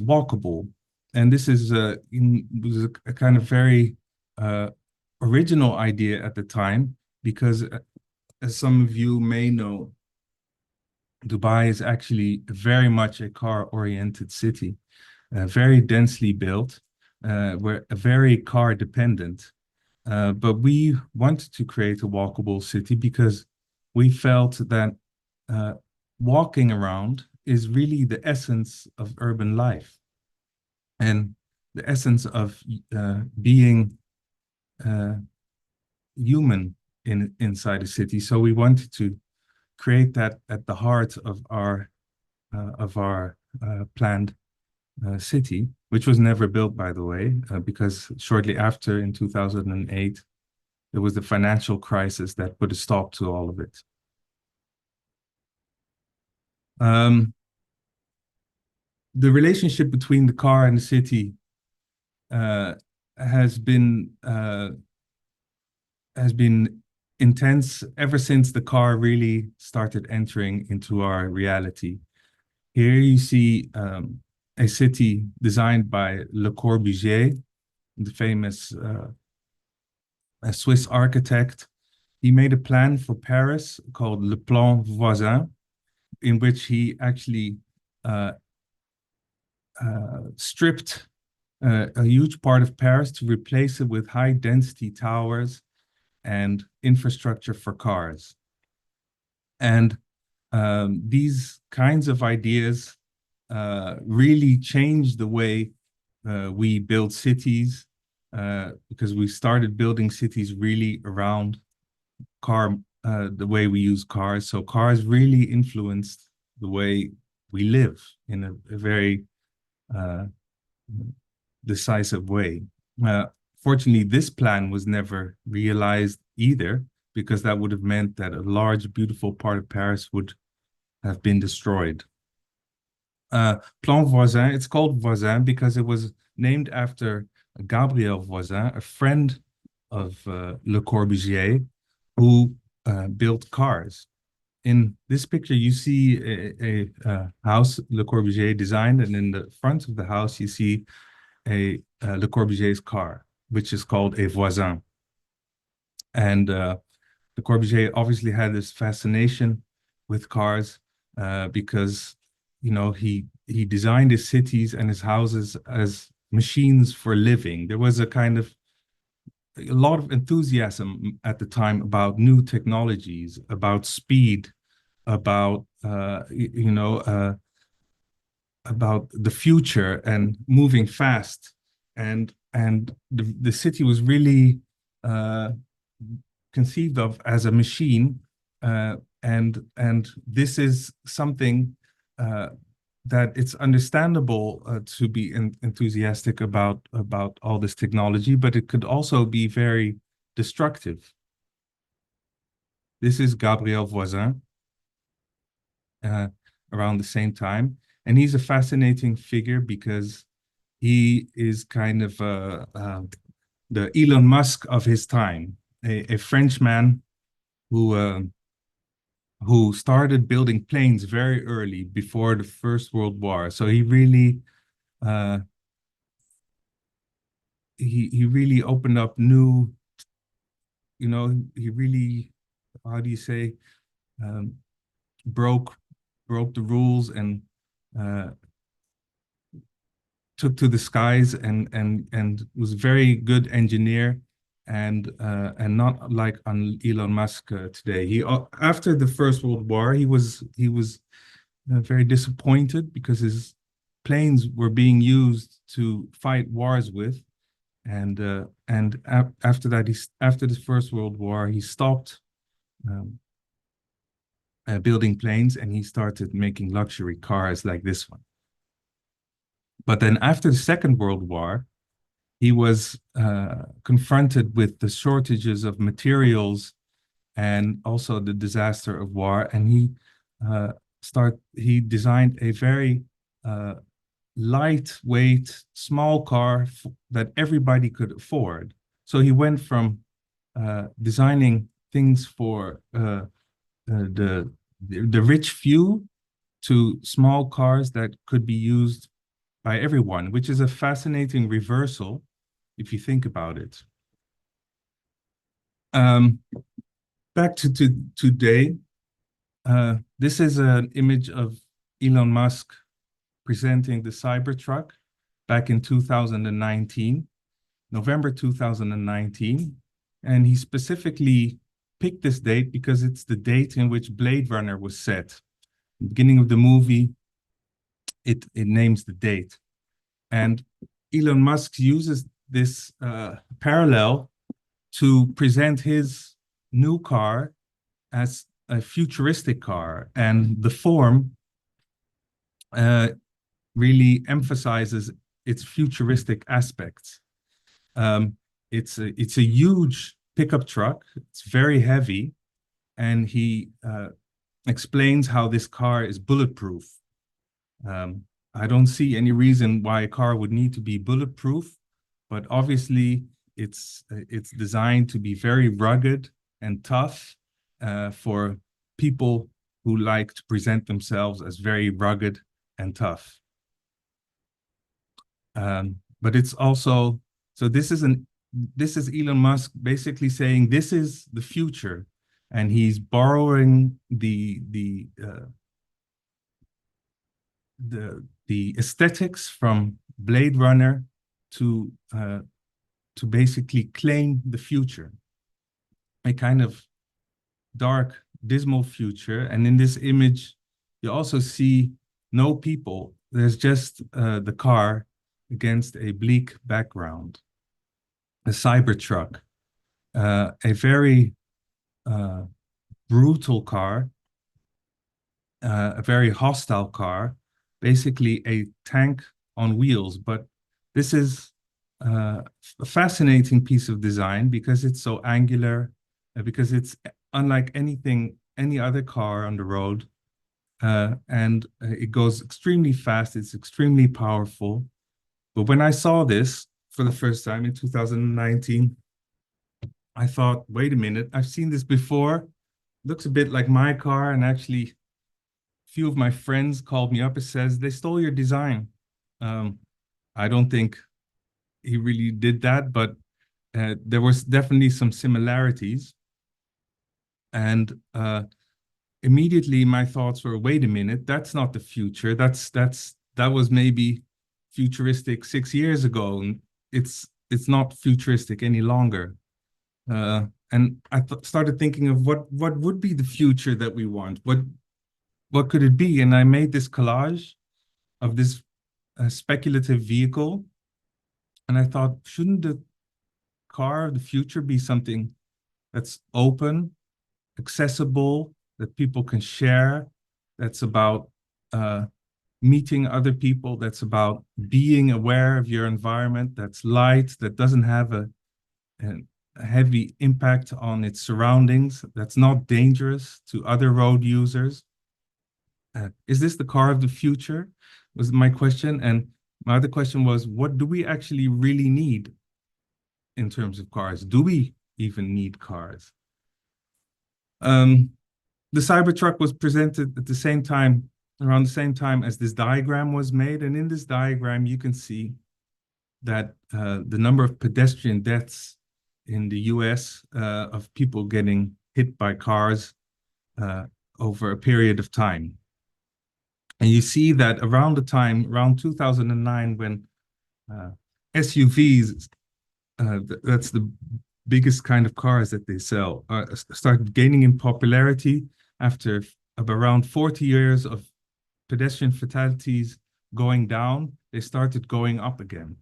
walkable. And this is was a kind of very original idea at the time, because as some of you may know, Dubai is actually very much a car-oriented city, very densely built, we're very car-dependent. But we wanted to create a walkable city because we felt that walking around is really the essence of urban life and the essence of being human inside a city. So we wanted to create that at the heart of our planned city, which was never built, by the way, because shortly after, in 2008, there was the financial crisis that put a stop to all of it. The relationship between the car and the city has been intense ever since the car really started entering into our reality. Here you see a city designed by Le Corbusier, the famous Swiss architect. He made a plan for Paris called Le Plan Voisin, in which he actually stripped a huge part of Paris to replace it with high-density towers and infrastructure for cars. And these kinds of ideas really changed the way we build cities, because we started building cities really around the way we use cars. So cars really influenced the way we live in a very decisive way. Fortunately, this plan was never realized either, because that would have meant that a large, beautiful part of Paris would have been destroyed. Plan Voisin, it's called Voisin because it was named after Gabriel Voisin, a friend of Le Corbusier, who built cars. In this picture, you see a house Le Corbusier designed, and in the front of the house, you see Le Corbusier's car, which is called a Voisin. And Le Corbusier obviously had this fascination with cars because, you know, he designed his cities and his houses as machines for living. There was a kind of a lot of enthusiasm at the time about new technologies, about speed, about about the future and moving fast, and the city was really conceived of as a machine, and this is something that it's understandable to be enthusiastic about all this technology, but it could also be very destructive. This is Gabriel Voisin around the same time, and he's a fascinating figure because he is kind of the Elon Musk of his time, a Frenchman who started building planes very early before the First World War. So he really he really opened up new, he really, how do you say, broke the rules and took to the skies and was a very good engineer, and not like on Elon Musk today. He after the First World War, he was very disappointed because his planes were being used to fight wars with, and after that, after the First World War, he stopped building planes, and he started making luxury cars like this one. But then after the Second World War, he was confronted with the shortages of materials and also the disaster of war, and he designed a very lightweight, small car that everybody could afford. So he went from designing things for the rich few to small cars that could be used by everyone, which is a fascinating reversal if you think about it. Back to today, this is an image of Elon Musk presenting the Cybertruck back in 2019, November 2019. And he specifically picked this date because it's the date in which Blade Runner was set. At the beginning of the movie, it names the date. And Elon Musk uses this parallel to present his new car as a futuristic car, and the form really emphasizes its futuristic aspects. It's a huge pickup truck. It's very heavy, and he explains how this car is bulletproof. I don't see any reason why a car would need to be bulletproof, but obviously it's designed to be very rugged and tough for people who like to present themselves as very rugged and tough. But it's also, so this is Elon Musk basically saying this is the future, and he's borrowing the aesthetics from Blade Runner to basically claim the future, a kind of dark, dismal future. And in this image, you also see no people. There's just the car against a bleak background. A Cybertruck, a very brutal car, a very hostile car, basically a tank on wheels. But this is a fascinating piece of design because it's so angular, because it's unlike any other car on the road, and it goes extremely fast. It's extremely powerful. But when I saw this for the first time in 2019, I thought, wait a minute, I've seen this before. Looks a bit like my car, and actually a few of my friends called me up and says they stole your design. I don't think he really did that, but there was definitely some similarities. And immediately my thoughts were, wait a minute, that's not the future. That was maybe futuristic 6 years ago, and it's not futuristic any longer. And I started thinking of what would be the future that we want. What could it be? And I made this collage of this speculative vehicle. And I thought, shouldn't the car of the future be something that's open, accessible, that people can share, that's about meeting other people, that's about being aware of your environment, that's light, that doesn't have a heavy impact on its surroundings, that's not dangerous to other road users. Is this the car of the future? Was my question. And my other question was, what do we actually really need in terms of cars? Do we even need cars? The Cybertruck was presented at the same time, around the same time as this diagram was made. And in this diagram, you can see that the number of pedestrian deaths in the US of people getting hit by cars over a period of time. And you see that around 2009, when SUVs, that's the biggest kind of cars that they sell, started gaining in popularity after around 40 years of pedestrian fatalities going down, they started going up again.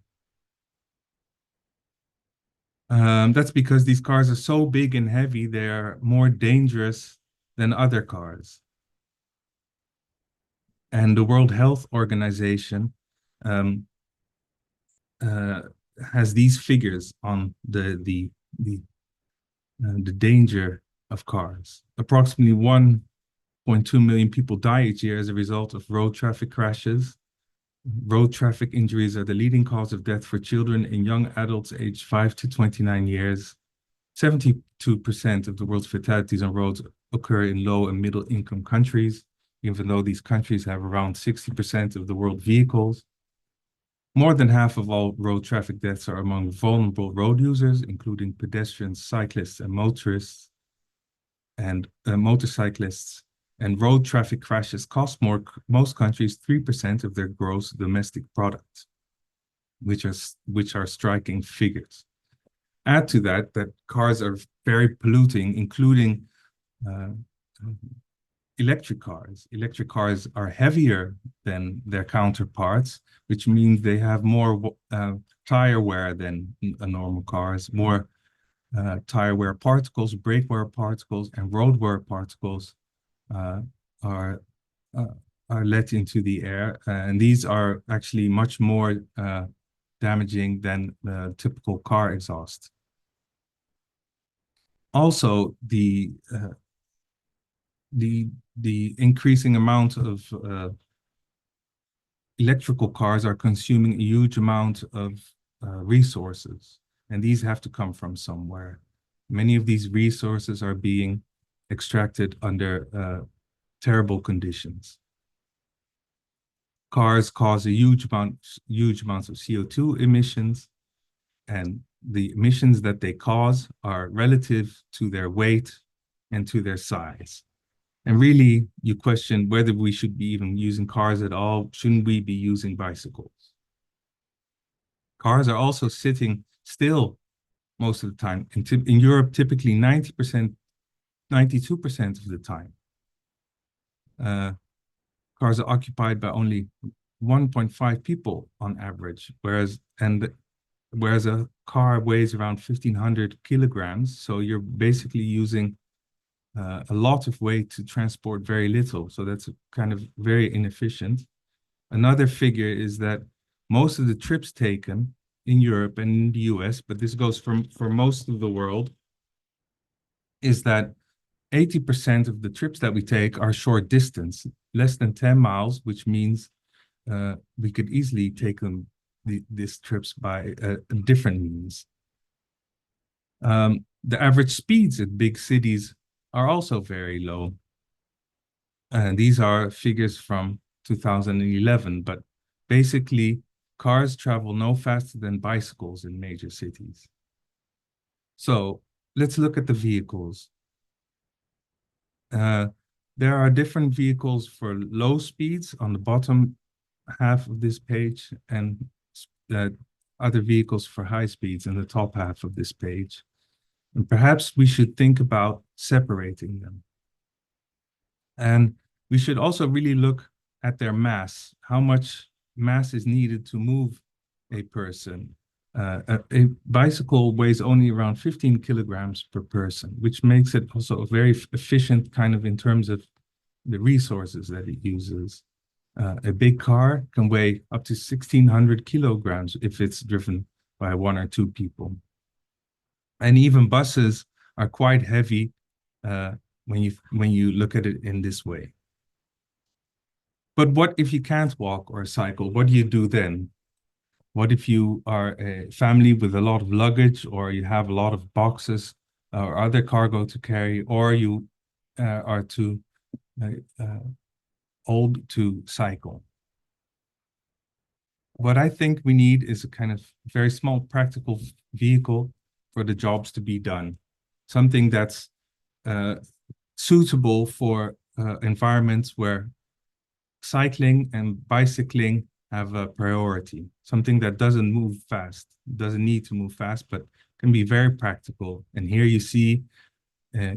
That's because these cars are so big and heavy, they are more dangerous than other cars. And the World Health Organization has these figures on the danger of cars. Approximately 1.2 million people die each year as a result of road traffic crashes. Road traffic injuries are the leading cause of death for children and young adults aged 5 to 29 years. 72% of the world's fatalities on roads occur in low and middle income countries, even though these countries have around 60% of the world vehicles. More than half of all road traffic deaths are among vulnerable road users, including pedestrians, cyclists, and motorists, and motorcyclists. And road traffic crashes cost most countries 3% of their gross domestic product, which are striking figures. Add to that cars are very polluting, including electric cars. Electric cars are heavier than their counterparts, which means they have more tire wear than normal cars, more tire wear particles, brake wear particles, and road wear particles are let into the air, and these are actually much more damaging than the typical car exhaust. Also, the increasing amount of electrical cars are consuming a huge amount of resources, and these have to come from somewhere. Many of these resources are being extracted under terrible conditions. Cars cause a huge amounts of CO2 emissions, and the emissions that they cause are relative to their weight and to their size. And really, you question whether we should be even using cars at all. Shouldn't we be using bicycles? Cars are also sitting still most of the time. In Europe, typically 90%, 92% of the time. Cars are occupied by only 1.5 people on average, whereas a car weighs around 1,500 kilograms. So you're basically using a lot of weight to transport very little. So that's kind of very inefficient. Another figure is that most of the trips taken in Europe and in the US, but this goes for most of the world, is that 80% of the trips that we take are short distance, less than 10 miles, which means we could easily take these trips by different means. The average speeds at big cities are also very low. And these are figures from 2011, but basically cars travel no faster than bicycles in major cities. So let's look at the vehicles. There are different vehicles for low speeds on the bottom half of this page, and other vehicles for high speeds in the top half of this page. And perhaps we should think about separating them. And we should also really look at their mass, how much mass is needed to move a person. A bicycle weighs only around 15 kilograms per person, which makes it also a very efficient kind of in terms of the resources that it uses. A big car can weigh up to 1,600 kilograms if it's driven by 1 or 2 people. And even buses are quite heavy when you look at it in this way. But what if you can't walk or cycle? What do you do then? What if you are a family with a lot of luggage, or you have a lot of boxes or other cargo to carry, or you are too old to cycle? What I think we need is a kind of very small practical vehicle for the jobs to be done. Something that's suitable for environments where cycling and bicycling have a priority. Something that doesn't move fast, doesn't need to move fast, but can be very practical. And here you see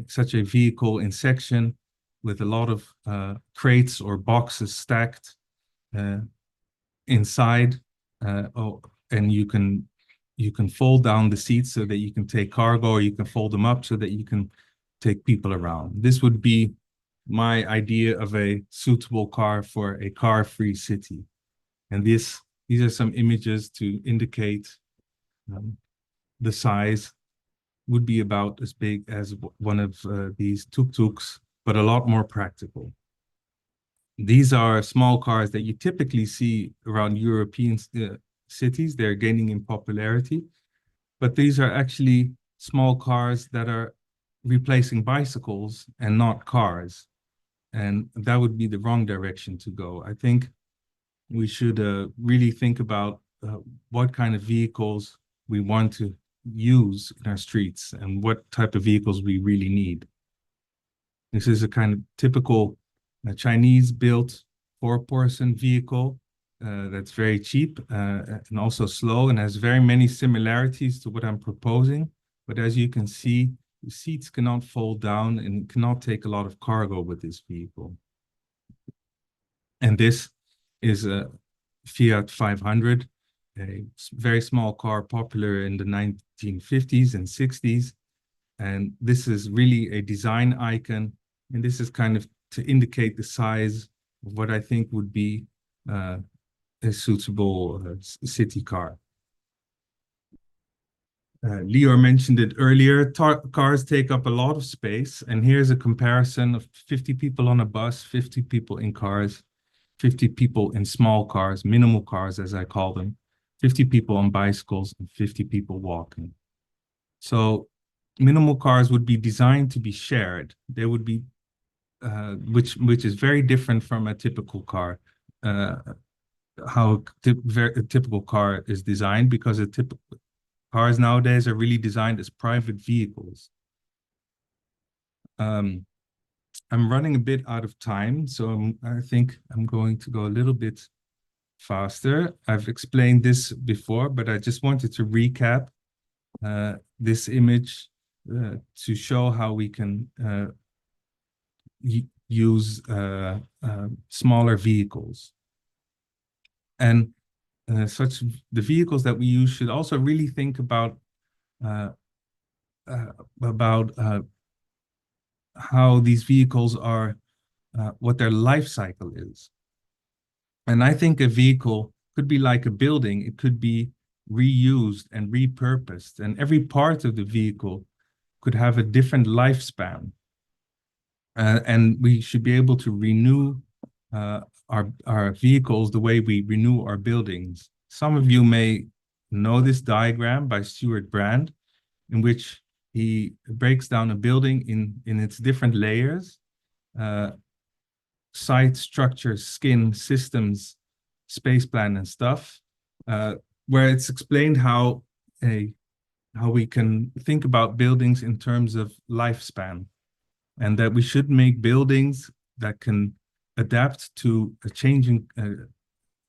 such a vehicle in section with a lot of crates or boxes stacked inside. And you can fold down the seats so that you can take cargo, or you can fold them up so that you can take people around. This would be my idea of a suitable car for a car-free city. And these are some images to indicate the size. Would be about as big as one of these tuk-tuks, but a lot more practical. These are small cars that you typically see around European cities. They're gaining in popularity, but these are actually small cars that are replacing bicycles and not cars. And that would be the wrong direction to go. I think we should really think about what kind of vehicles we want to use in our streets and what type of vehicles we really need. This is a kind of typical Chinese-built 4-person vehicle that's very cheap and also slow, and has very many similarities to what I'm proposing. But as you can see, the seats cannot fold down and cannot take a lot of cargo with this vehicle. And this is a Fiat 500, a very small car popular in the 1950s and 60s. And this is really a design icon. And this is kind of to indicate the size of what I think would be a suitable city car. Lior mentioned it earlier, cars take up a lot of space. And here's a comparison of 50 people on a bus, 50 people in cars, 50 people in small cars, minimal cars as I call them, 50 people on bicycles, and 50 people walking. So minimal cars would be designed to be shared. They would be, which is very different from a typical car. How a typical car is designed, because cars nowadays are really designed as private vehicles. I'm running a bit out of time, so I think I'm going to go a little bit faster. I've explained this before, but I just wanted to recap this image to show how we can use smaller vehicles. And the vehicles that we use should also really think about how these vehicles are, what their life cycle is. And I think a vehicle could be like a building. It could be reused and repurposed, and every part of the vehicle could have a different lifespan. And we should be able to renew our vehicles the way we renew our buildings. Some of you may know this diagram by Stuart Brand, in which he breaks down a building in its different layers, site, structure, skin, systems, space plan, and stuff, where it's explained how we can think about buildings in terms of lifespan, and that we should make buildings that can adapt to changing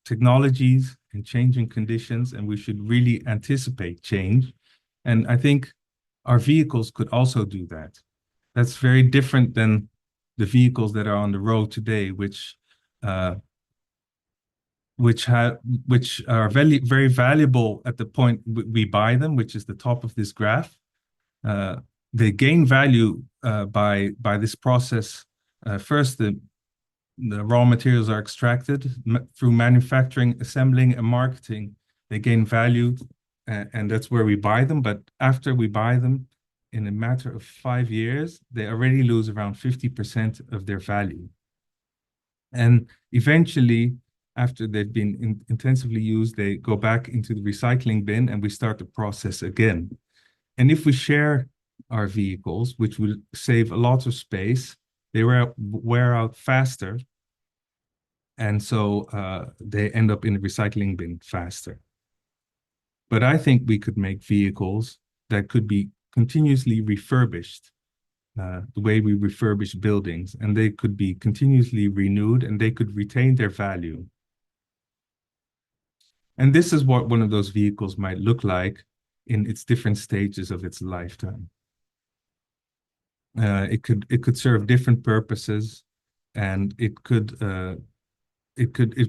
technologies and changing conditions, and we should really anticipate change. And I think our vehicles could also do that. That's very different than the vehicles that are on the road today, which are very, very valuable at the point we buy them, which is the top of this graph. They gain value by this process. First, the raw materials are extracted through manufacturing, assembling, and marketing. They gain value, and that's where we buy them. But after we buy them, in a matter of 5 years, they already lose around 50% of their value. And eventually, after they've been intensively used, they go back into the recycling bin and we start the process again. And if we share our vehicles, which will save a lot of space, they wear out faster. And so they end up in the recycling bin faster. But I think we could make vehicles that could be continuously refurbished, the way we refurbish buildings, and they could be continuously renewed and they could retain their value. And this is what one of those vehicles might look like in its different stages of its lifetime. It could serve different purposes, and it could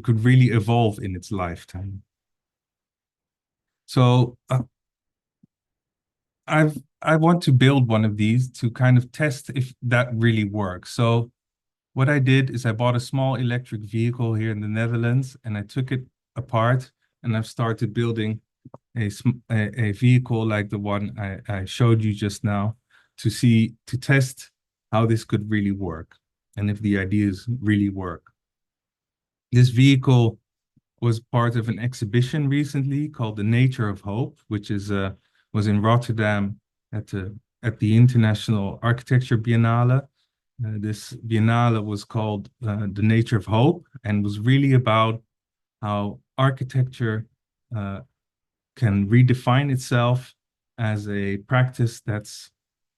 really evolve in its lifetime. So I want to build one of these to kind of test if that really works. So what I did is I bought a small electric vehicle here in the Netherlands, and I took it apart, and I've started building a vehicle like the one I showed you just now to test how this could really work and if the ideas really work. This vehicle was part of an exhibition recently called The Nature of Hope, which was in Rotterdam at the International Architecture Biennale. This Biennale was called The Nature of Hope and was really about how architecture can redefine itself as a practice that's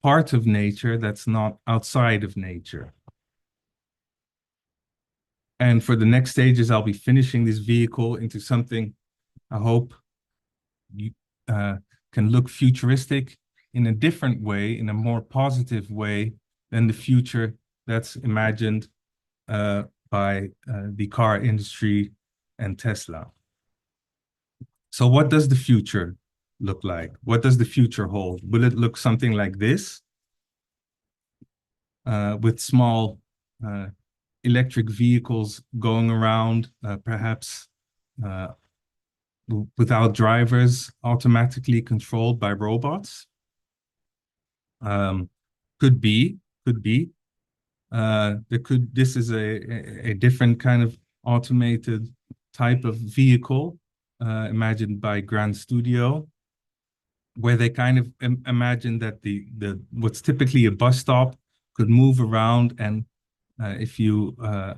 part of nature, that's not outside of nature. And for the next stages, I'll be finishing this vehicle into something I hope you can look futuristic in a different way, in a more positive way than the future that's imagined by the car industry and Tesla. So what does the future look like? What does the future hold? Will it look something like this? With small electric vehicles going around, perhaps without drivers, automatically controlled by robots? Could be. This is a different kind of automated type of vehicle imagined by Grand Studio, where they kind of imagine that what's typically a bus stop could move around, and if you are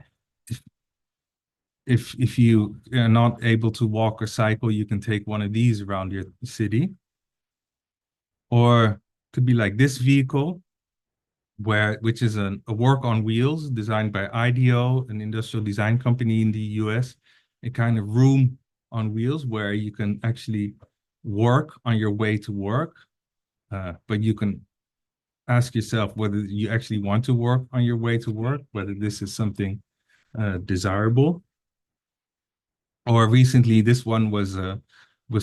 not able to walk or cycle, you can take one of these around your city. Or could be like this vehicle, which is a work on wheels designed by IDEO, an industrial design company in the US, a kind of room on wheels where you can actually work on your way to work, but you can ask yourself whether you actually want to work on your way to work, whether this is something desirable. Or recently, this one was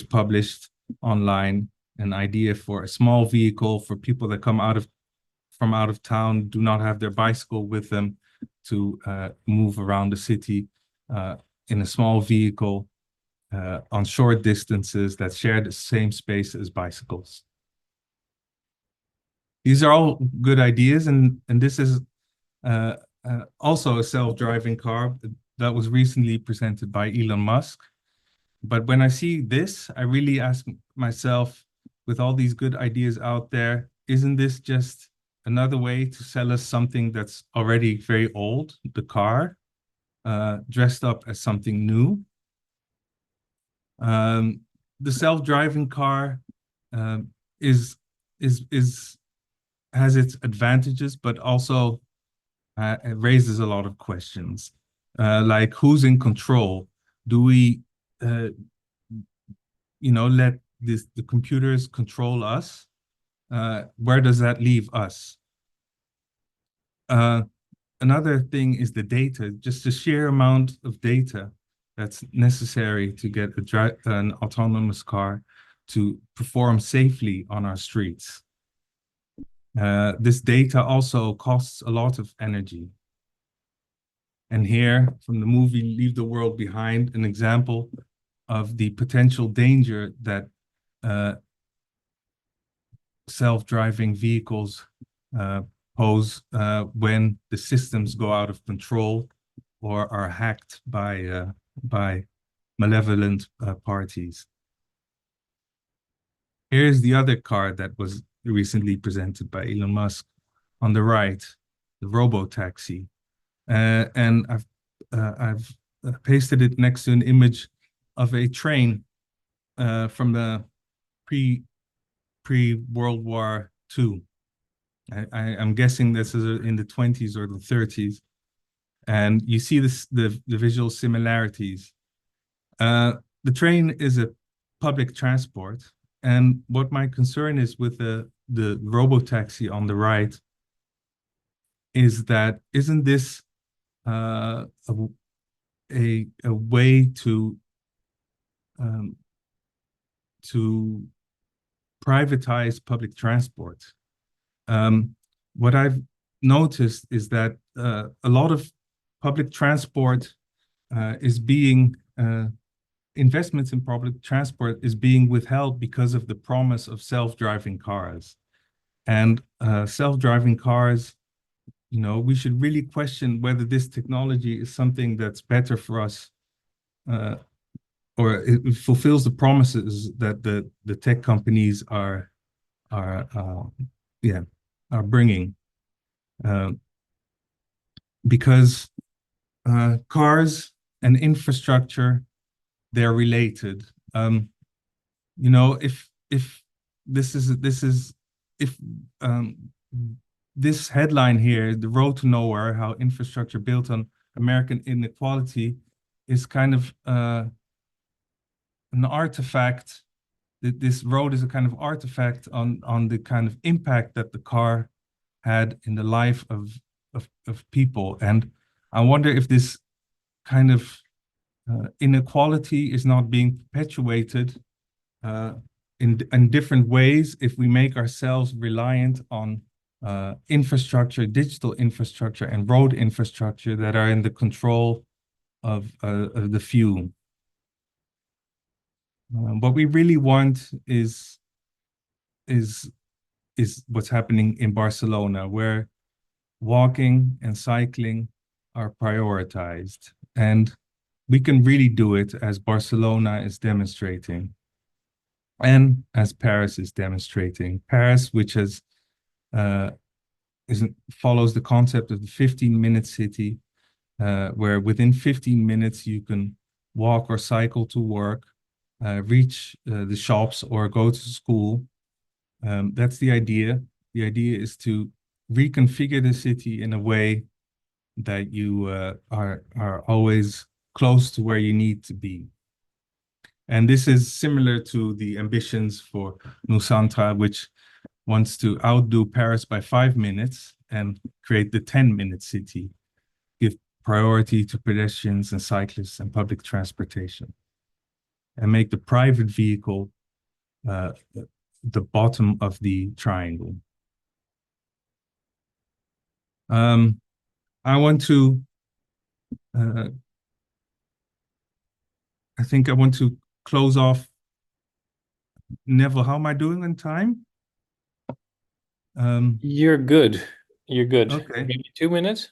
published online, an idea for a small vehicle for people that come from out of town, do not have their bicycle with them, to move around the city in a small vehicle on short distances that share the same space as bicycles. These are all good ideas, and this is also a self-driving car that was recently presented by Elon Musk. But when I see this, I really ask myself, with all these good ideas out there, isn't this just another way to sell us something that's already very old, the car, dressed up as something new? The self-driving car has its advantages, but also it raises a lot of questions, like who's in control? Do we, let the computers control us, where does that leave us? Another thing is the data, just the sheer amount of data that's necessary to get an autonomous car to perform safely on our streets. This data also costs a lot of energy. And here, from the movie Leave the World Behind, an example of the potential danger that self-driving vehicles pose when the systems go out of control or are hacked by malevolent parties. Here's the other car that was recently presented by Elon Musk on the right, the robo-taxi. And I've pasted it next to an image of a train from the pre-World War II. I'm guessing this is in the 20s or the 30s. And you see the visual similarities. The train is a public transport. And what my concern is with the robo-taxi on the right is that isn't this a way to privatize public transport? What I've noticed is that a lot of public transport is being investments in public transport is being withheld because of the promise of self-driving cars. And self-driving cars, you know, we should really question whether this technology is something that's better for us or it fulfills the promises that the tech companies are bringing. Because cars and infrastructure, they're related. You know, if this headline here, The Road to Nowhere, how infrastructure built on American inequality, is kind of an artifact. That this road is a kind of artifact on the kind of impact that the car had in the life of people. And I wonder if this kind of inequality is not being perpetuated in different ways if we make ourselves reliant on infrastructure, digital infrastructure, and road infrastructure that are in the control of the few. What we really want is what's happening in Barcelona, where walking and cycling are prioritized. And we can really do it as Barcelona is demonstrating and as Paris is demonstrating. Paris, which has follows the concept of the 15-minute city, where within 15 minutes you can walk or cycle to work, reach the shops or go to school. That's the idea. The idea is to reconfigure the city in a way that you are always close to where you need to be. And this is similar to the ambitions for Nusantara, which wants to outdo Paris by 5 minutes and create the 10-minute city, give priority to pedestrians and cyclists and public transportation, and make the private vehicle the bottom of the triangle. I want to I think I want to close off. Neville, how am I doing on time? You're good. You're good. Okay. Maybe 2 minutes?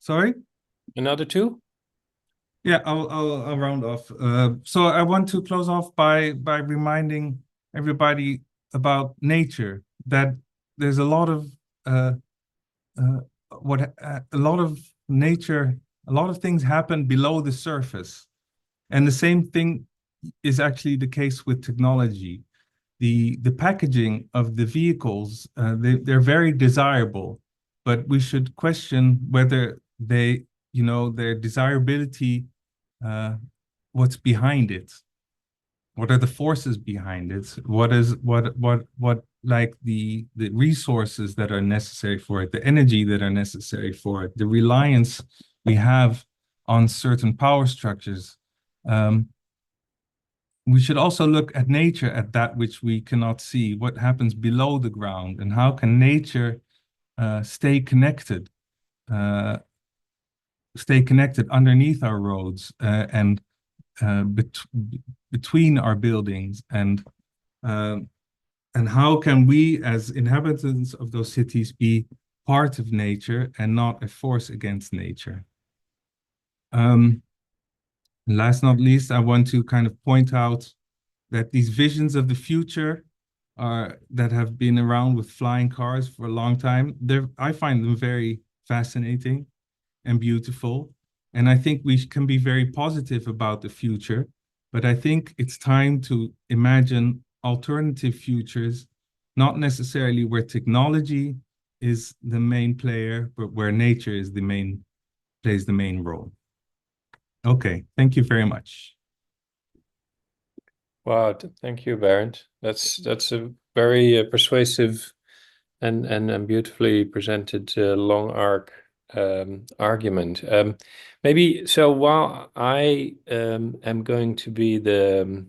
Sorry? Another 2? Yeah, I'll round off. So I want to close off by reminding everybody about nature, that there's a lot of nature, a lot of things happen below the surface. And the same thing is actually the case with technology. The packaging of the vehicles, they're very desirable, but we should question whether they, you know, their desirability, what's behind it? What are the forces behind it? What like the resources that are necessary for it, the energy that are necessary for it, the reliance we have on certain power structures. We should also look at nature, at that which we cannot see, what happens below the ground, and how can nature stay connected underneath our roads and between our buildings, and how can we as inhabitants of those cities be part of nature and not a force against nature. Last not least, I want to kind of point out that these visions of the future that have been around with flying cars for a long time, I find them very fascinating and beautiful. And I think we can be very positive about the future, but I think it's time to imagine alternative futures, not necessarily where technology is the main player, but where nature is plays the main role. Okay, thank you very much. Wow, thank you, Barend. That's a very persuasive and beautifully presented long arc argument. Maybe so. While I am going to be the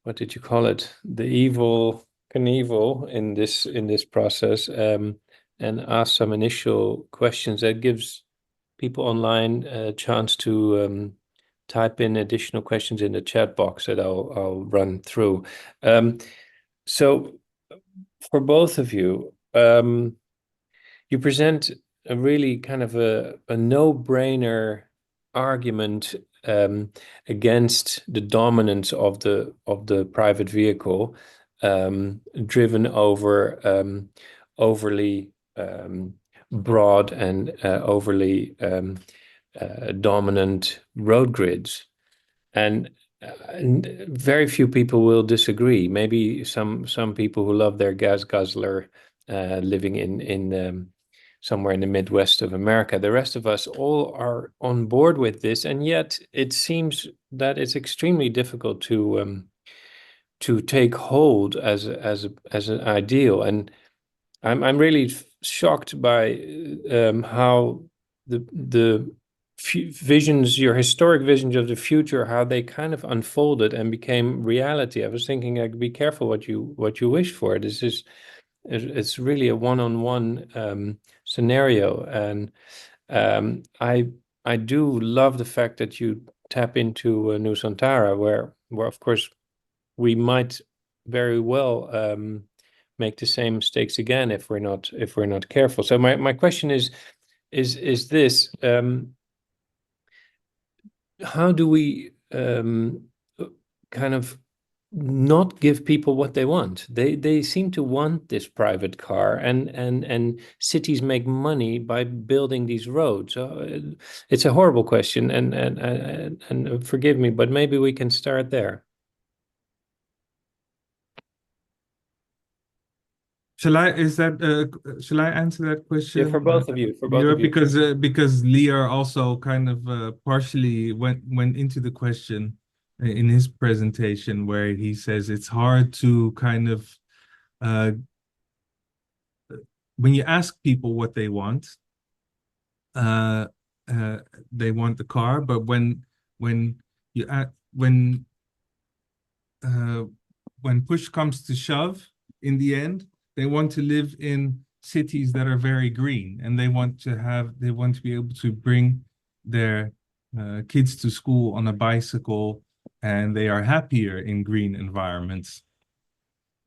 what did you call it? The evil Knievel in this process, and ask some initial questions. That gives people online a chance to type in additional questions in the chat box that I'll run through. So for both of you, you present a really kind of a no-brainer argument against the dominance of the private vehicle, driven over overly broad and overly dominant road grids, and very few people will disagree. Maybe some people who love their gas guzzler living in somewhere in the Midwest of America. The rest of us all are on board with this, and yet it seems that it's extremely difficult to take hold as an ideal. And I'm really shocked by how the visions, your historic visions of the future, how they kind of unfolded and became reality. I was thinking, like, be careful what you wish for. It's really a one-on-one scenario, and I do love the fact that you tap into Nusantara, where of course we might very well make the same mistakes again if we're not careful. So my question is this: how do we kind of not give people what they want? They seem to want this private car, and cities make money by building these roads. So it's a horrible question, and forgive me, but maybe we can start there. Shall I answer that question? Yeah, for both of you. For both of you. Because Lior also kind of partially went into the question in his presentation, where he says it's hard to kind of when you ask people what they want the car, but when push comes to shove, in the end, they want to live in cities that are very green, and they want to be able to bring their kids to school on a bicycle, and they are happier in green environments.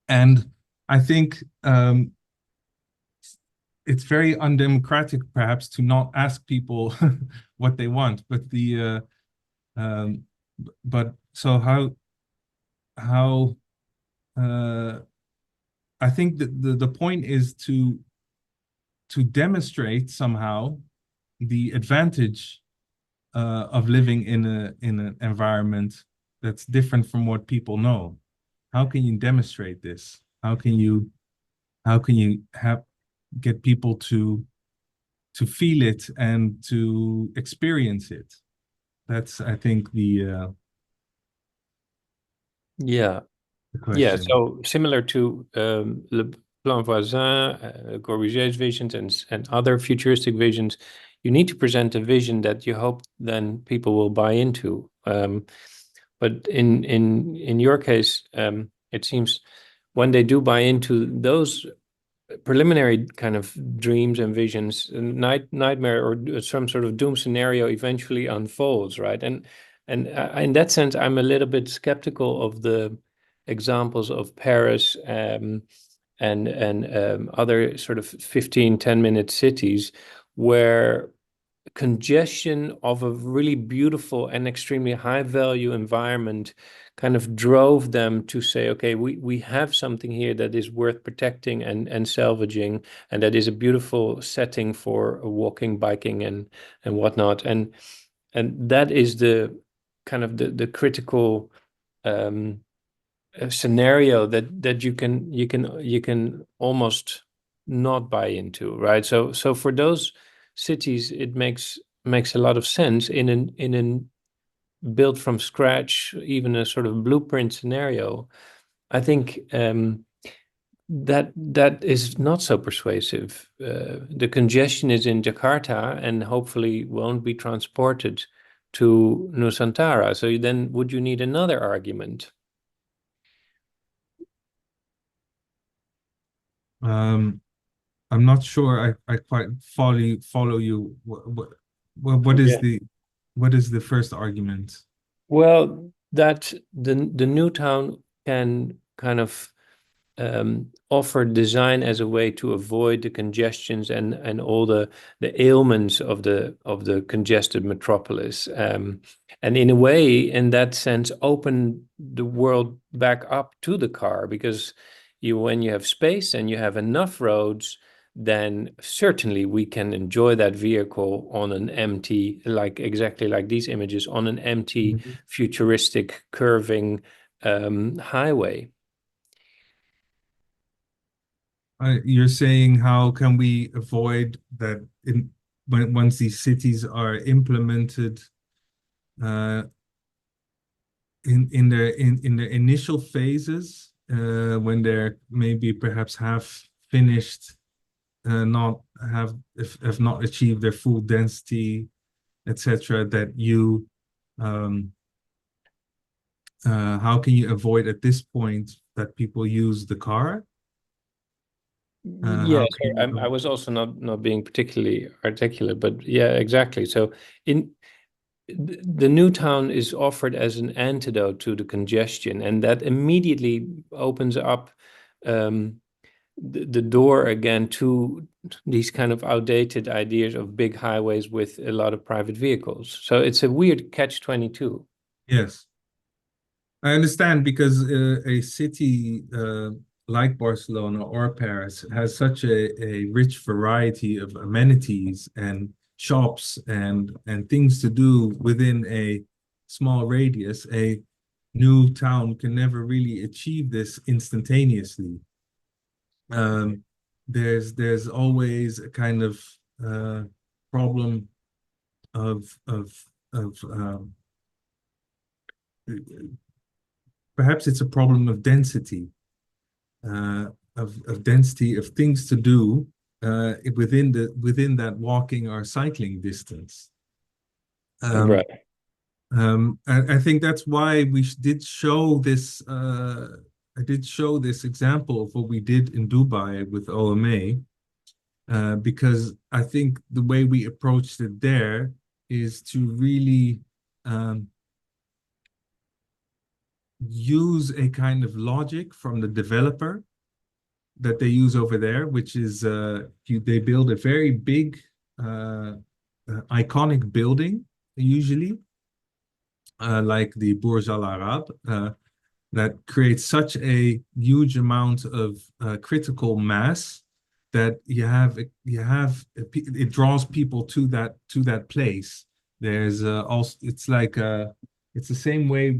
And I think it's very undemocratic, perhaps, to not ask people what they want. But so how I think that the point is to demonstrate somehow the advantage of living in an environment that's different from what people know. How can you demonstrate this? How can you get people to feel it and to experience it? That's, I think, the yeah. the Yeah, question. so similar to Le Plan Voisin, Corbusier's visions, and other futuristic visions, you need to present a vision that you hope then people will buy into. But in your case, it seems when they do buy into those preliminary kind of dreams and visions, nightmare or some sort of doom scenario eventually unfolds, right? And in that sense, I'm a little bit skeptical of the examples of Paris and other sort of 10-minute cities where congestion of a really beautiful and extremely high value environment kind of drove them to say, okay, we have something here that is worth protecting and salvaging, and that is a beautiful setting for walking, biking, and whatnot. And that is the kind of the critical scenario that you can almost not buy into, right? So for those cities, it makes a lot of sense in an built from scratch, even a sort of blueprint scenario. I think that is not so persuasive. The congestion is in Jakarta and hopefully won't be transported to Nusantara. So then would you need another argument? I'm not sure I quite follow you. What is Yeah. what is the first argument? Well, that the new town can kind of offer design as a way to avoid the congestions and all the ailments of the congested metropolis, and in a way, in that sense, open the world back up to the car, because when you have space and you have enough roads, then certainly we can enjoy that vehicle on an empty, like exactly like these images, on an empty, futuristic, curving highway. You're saying how can we avoid that once these cities are implemented in their initial phases, when they're maybe perhaps half finished, not have not achieved their full density, etc., that you how can you avoid at this point that people use the car? Yeah, I was also not being particularly articulate, but yeah, exactly. So in the new town is offered as an antidote to the congestion, and that immediately opens up the door again to these kind of outdated ideas of big highways with a lot of private vehicles. So it's a weird catch-22. Yes, I understand, because a city like Barcelona or Paris has such a rich variety of amenities and shops and things to do within a small radius. A new town can never really achieve this instantaneously. There's always a kind of problem of perhaps it's a problem of density, of density of things to do within that walking or cycling distance. Right. I think that's why we did show this. I did show this example of what we did in Dubai with OMA, because I think the way we approached it there is to really use a kind of logic from the developer that they use over there, which is they build a very big, iconic building, usually, like the Burj Al Arab, that creates such a huge amount of critical mass that it draws people to that place. There's also, it's like it's the same way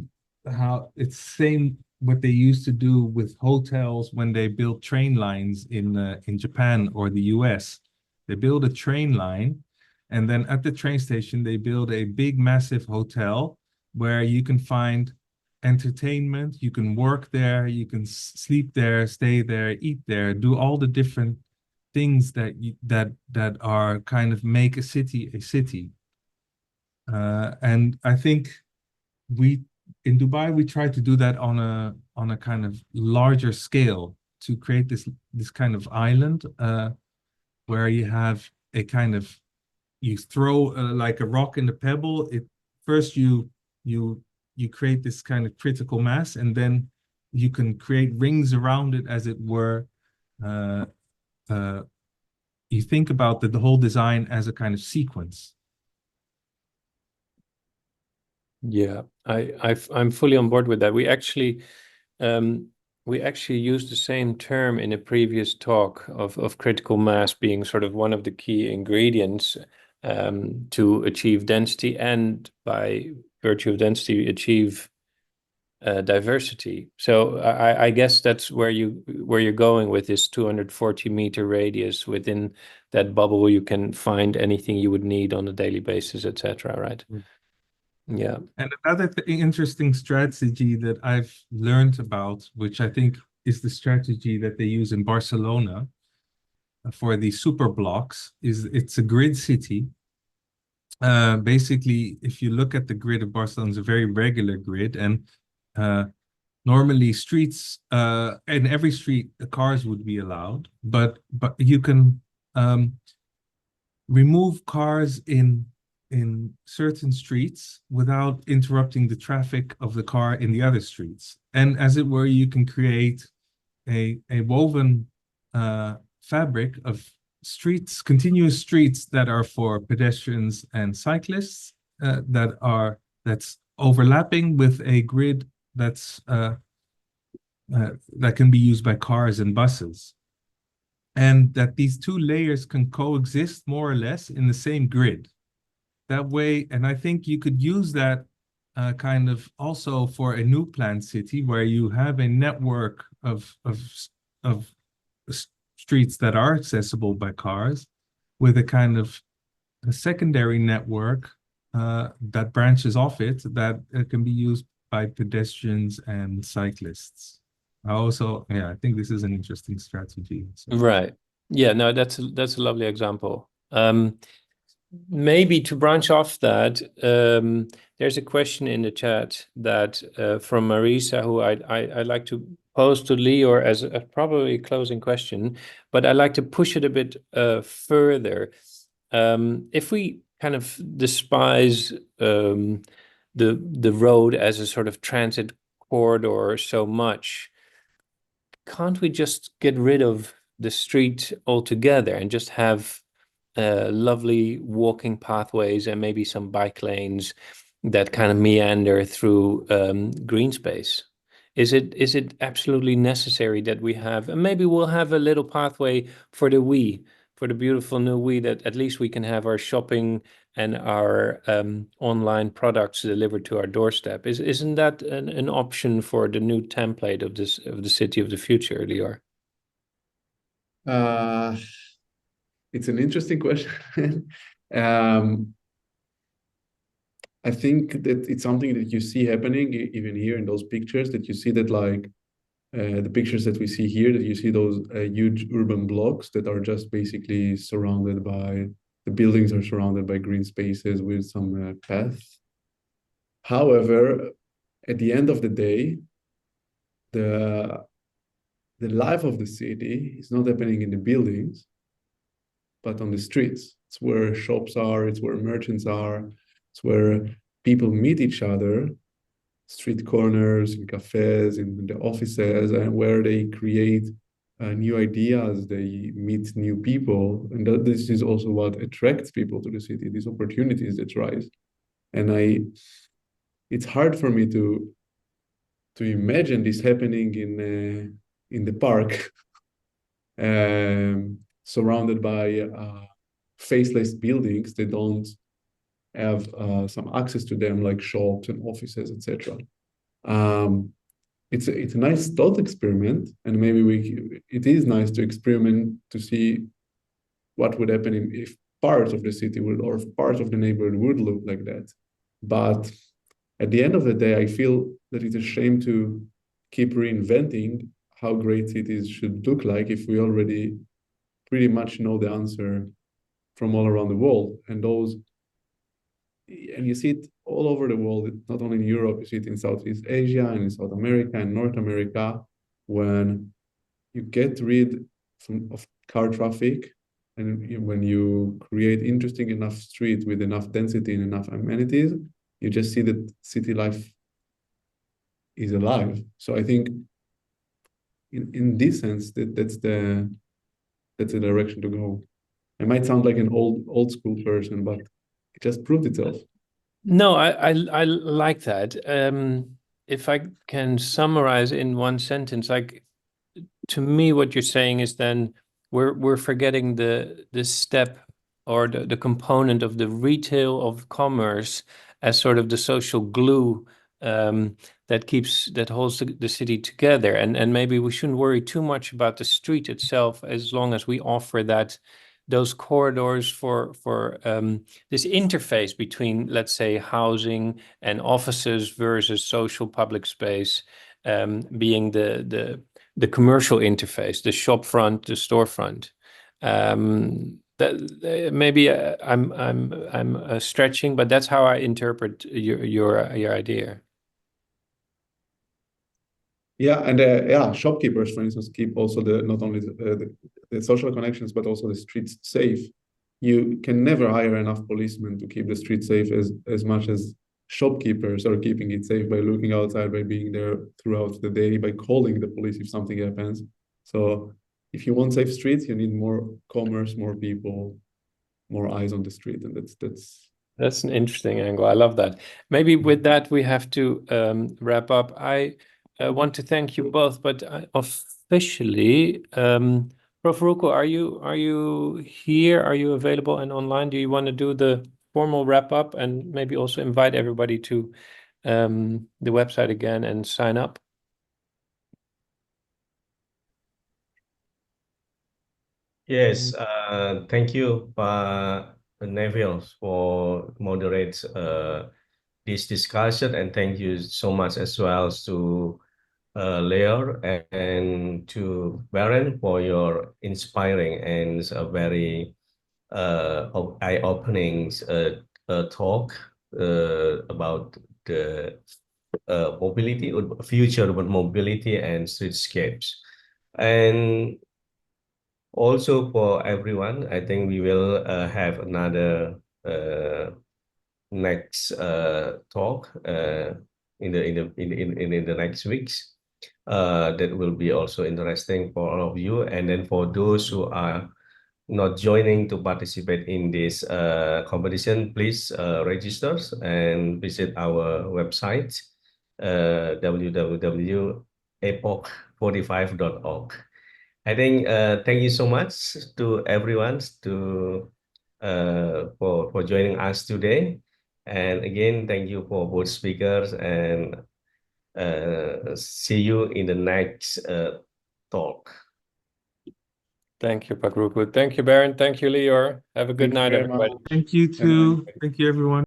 what they used to do with hotels when they built train lines in Japan or the US. They build a train line, and then at the train station they build a big massive hotel where you can find entertainment. You can work there, you can sleep there, stay there, eat there, do all the different things that are kind of make a city a city. And I think in Dubai we try to do that on a kind of larger scale to create this kind of island where you have a kind of, you throw like a rock in the pebble. First you create this kind of critical mass, and then you can create rings around it, as it were. You think about the whole design as a kind of sequence. Yeah, I'm fully on board with that. We actually used the same term in a previous talk of critical mass being sort of one of the key ingredients to achieve density, and by virtue of density achieve diversity. So I guess that's where you're going with this 240-meter radius. Within that bubble, you can find anything you would need on a daily basis, etc. Right? Mm. Yeah. And another interesting strategy that I've learned about, which I think is the strategy that they use in Barcelona for the super blocks, is it's a grid city. Basically, if you look at the grid of Barcelona, it's a very regular grid, and normally streets, in every street, the cars would be allowed, but you can remove cars in certain streets without interrupting the traffic of the car in the other streets. And as it were, you can create a woven fabric of streets, continuous streets that are for pedestrians and cyclists, that's overlapping with a grid that can be used by cars and buses. And that these two layers can coexist more or less in the same grid. That way, and I think you could use that kind of also for a new planned city where you have a network of streets that are accessible by cars, with a kind of a secondary network that branches off it, that can be used by pedestrians and cyclists. I think this is an interesting strategy. So. Right. Yeah, no, that's a lovely example. Maybe to branch off that, there's a question in the chat that from Marisa, who I'd like to pose to Lior as a probably closing question, but I'd like to push it a bit further. If we kind of despise the road as a sort of transit corridor so much, can't we just get rid of the street altogether and just have lovely walking pathways and maybe some bike lanes that kind of meander through green space? Is it absolutely necessary that we have, and maybe we'll have a little pathway for the beautiful new we, that at least we can have our shopping and our online products delivered to our doorstep. Isn't that an option for the new template of the city of the future, Lior? It's an interesting question. I think that it's something that you see happening even here in those pictures, that you see that like the pictures that we see here, that you see those huge urban blocks that are just basically surrounded by, the buildings are surrounded by green spaces with some paths. However, at the end of the day, the life of the city is not happening in the buildings, but on the streets. It's where shops are, it's where merchants are, it's where people meet each other, street corners, in cafes, in the offices, and where they create new ideas, they meet new people. And this is also what attracts people to the city, these opportunities that rise. And it's hard for me to imagine this happening in the park, surrounded by faceless buildings that don't have some access to them, like shops and offices, etc. It's a nice thought experiment, and maybe it is nice to experiment to see what would happen if parts of the city would, or if parts of the neighborhood would look like that. But at the end of the day, I feel that it's a shame to keep reinventing how great cities should look like if we already pretty much know the answer from all around the world. And you see it all over the world, not only in Europe, you see it in Southeast Asia and in South America and North America, when you get rid of car traffic and when you create interesting enough streets with enough density and enough amenities, you just see that city life is alive. So I think in this sense, that's the direction to go. I might sound like an old school person, but it just proved itself. No, I like that. If I can summarize in one sentence, like to me, what you're saying is then we're forgetting the step or the component of the retail of commerce as sort of the social glue that holds the city together. And maybe we shouldn't worry too much about the street itself as long as we offer those corridors for this interface between, let's say, housing and offices versus social public space, being the commercial interface, the shop front, the storefront. That maybe I'm stretching, but that's how I interpret your idea. Yeah, and shopkeepers, for instance, keep also not only the social connections, but also the streets safe. You can never hire enough policemen to keep the street safe as much as shopkeepers are keeping it safe by looking outside, by being there throughout the day, by calling the police if something happens. So if you want safe streets, you need more commerce, more people, more eyes on the street, and that's an interesting angle. I love that. Maybe with that we have to wrap up. I want to thank you both, but officially, Prof. Ruko, are you here? Are you available and online? Do you want to do the formal wrap up and maybe also invite everybody to the website again and sign up? Yes, thank you, Neville, for moderate this discussion, and thank you so much as well to Lior and to Barend for your inspiring and very eye-opening talk about the mobility, future urban mobility and streetscapes. And also for everyone, I think we will have another next talk in the next weeks. That will be also interesting for all of you. And then for those who are not joining to participate in this competition, please register and visit our website, www.epoch45.org. I think thank you so much to everyone for joining us today. And again, thank you for both speakers, and see you in the next talk. Thank you, Pak Ruko. Thank you, Barend. Thank you, Lior. Have a good night, everybody. Thank you too. Thank you, everyone.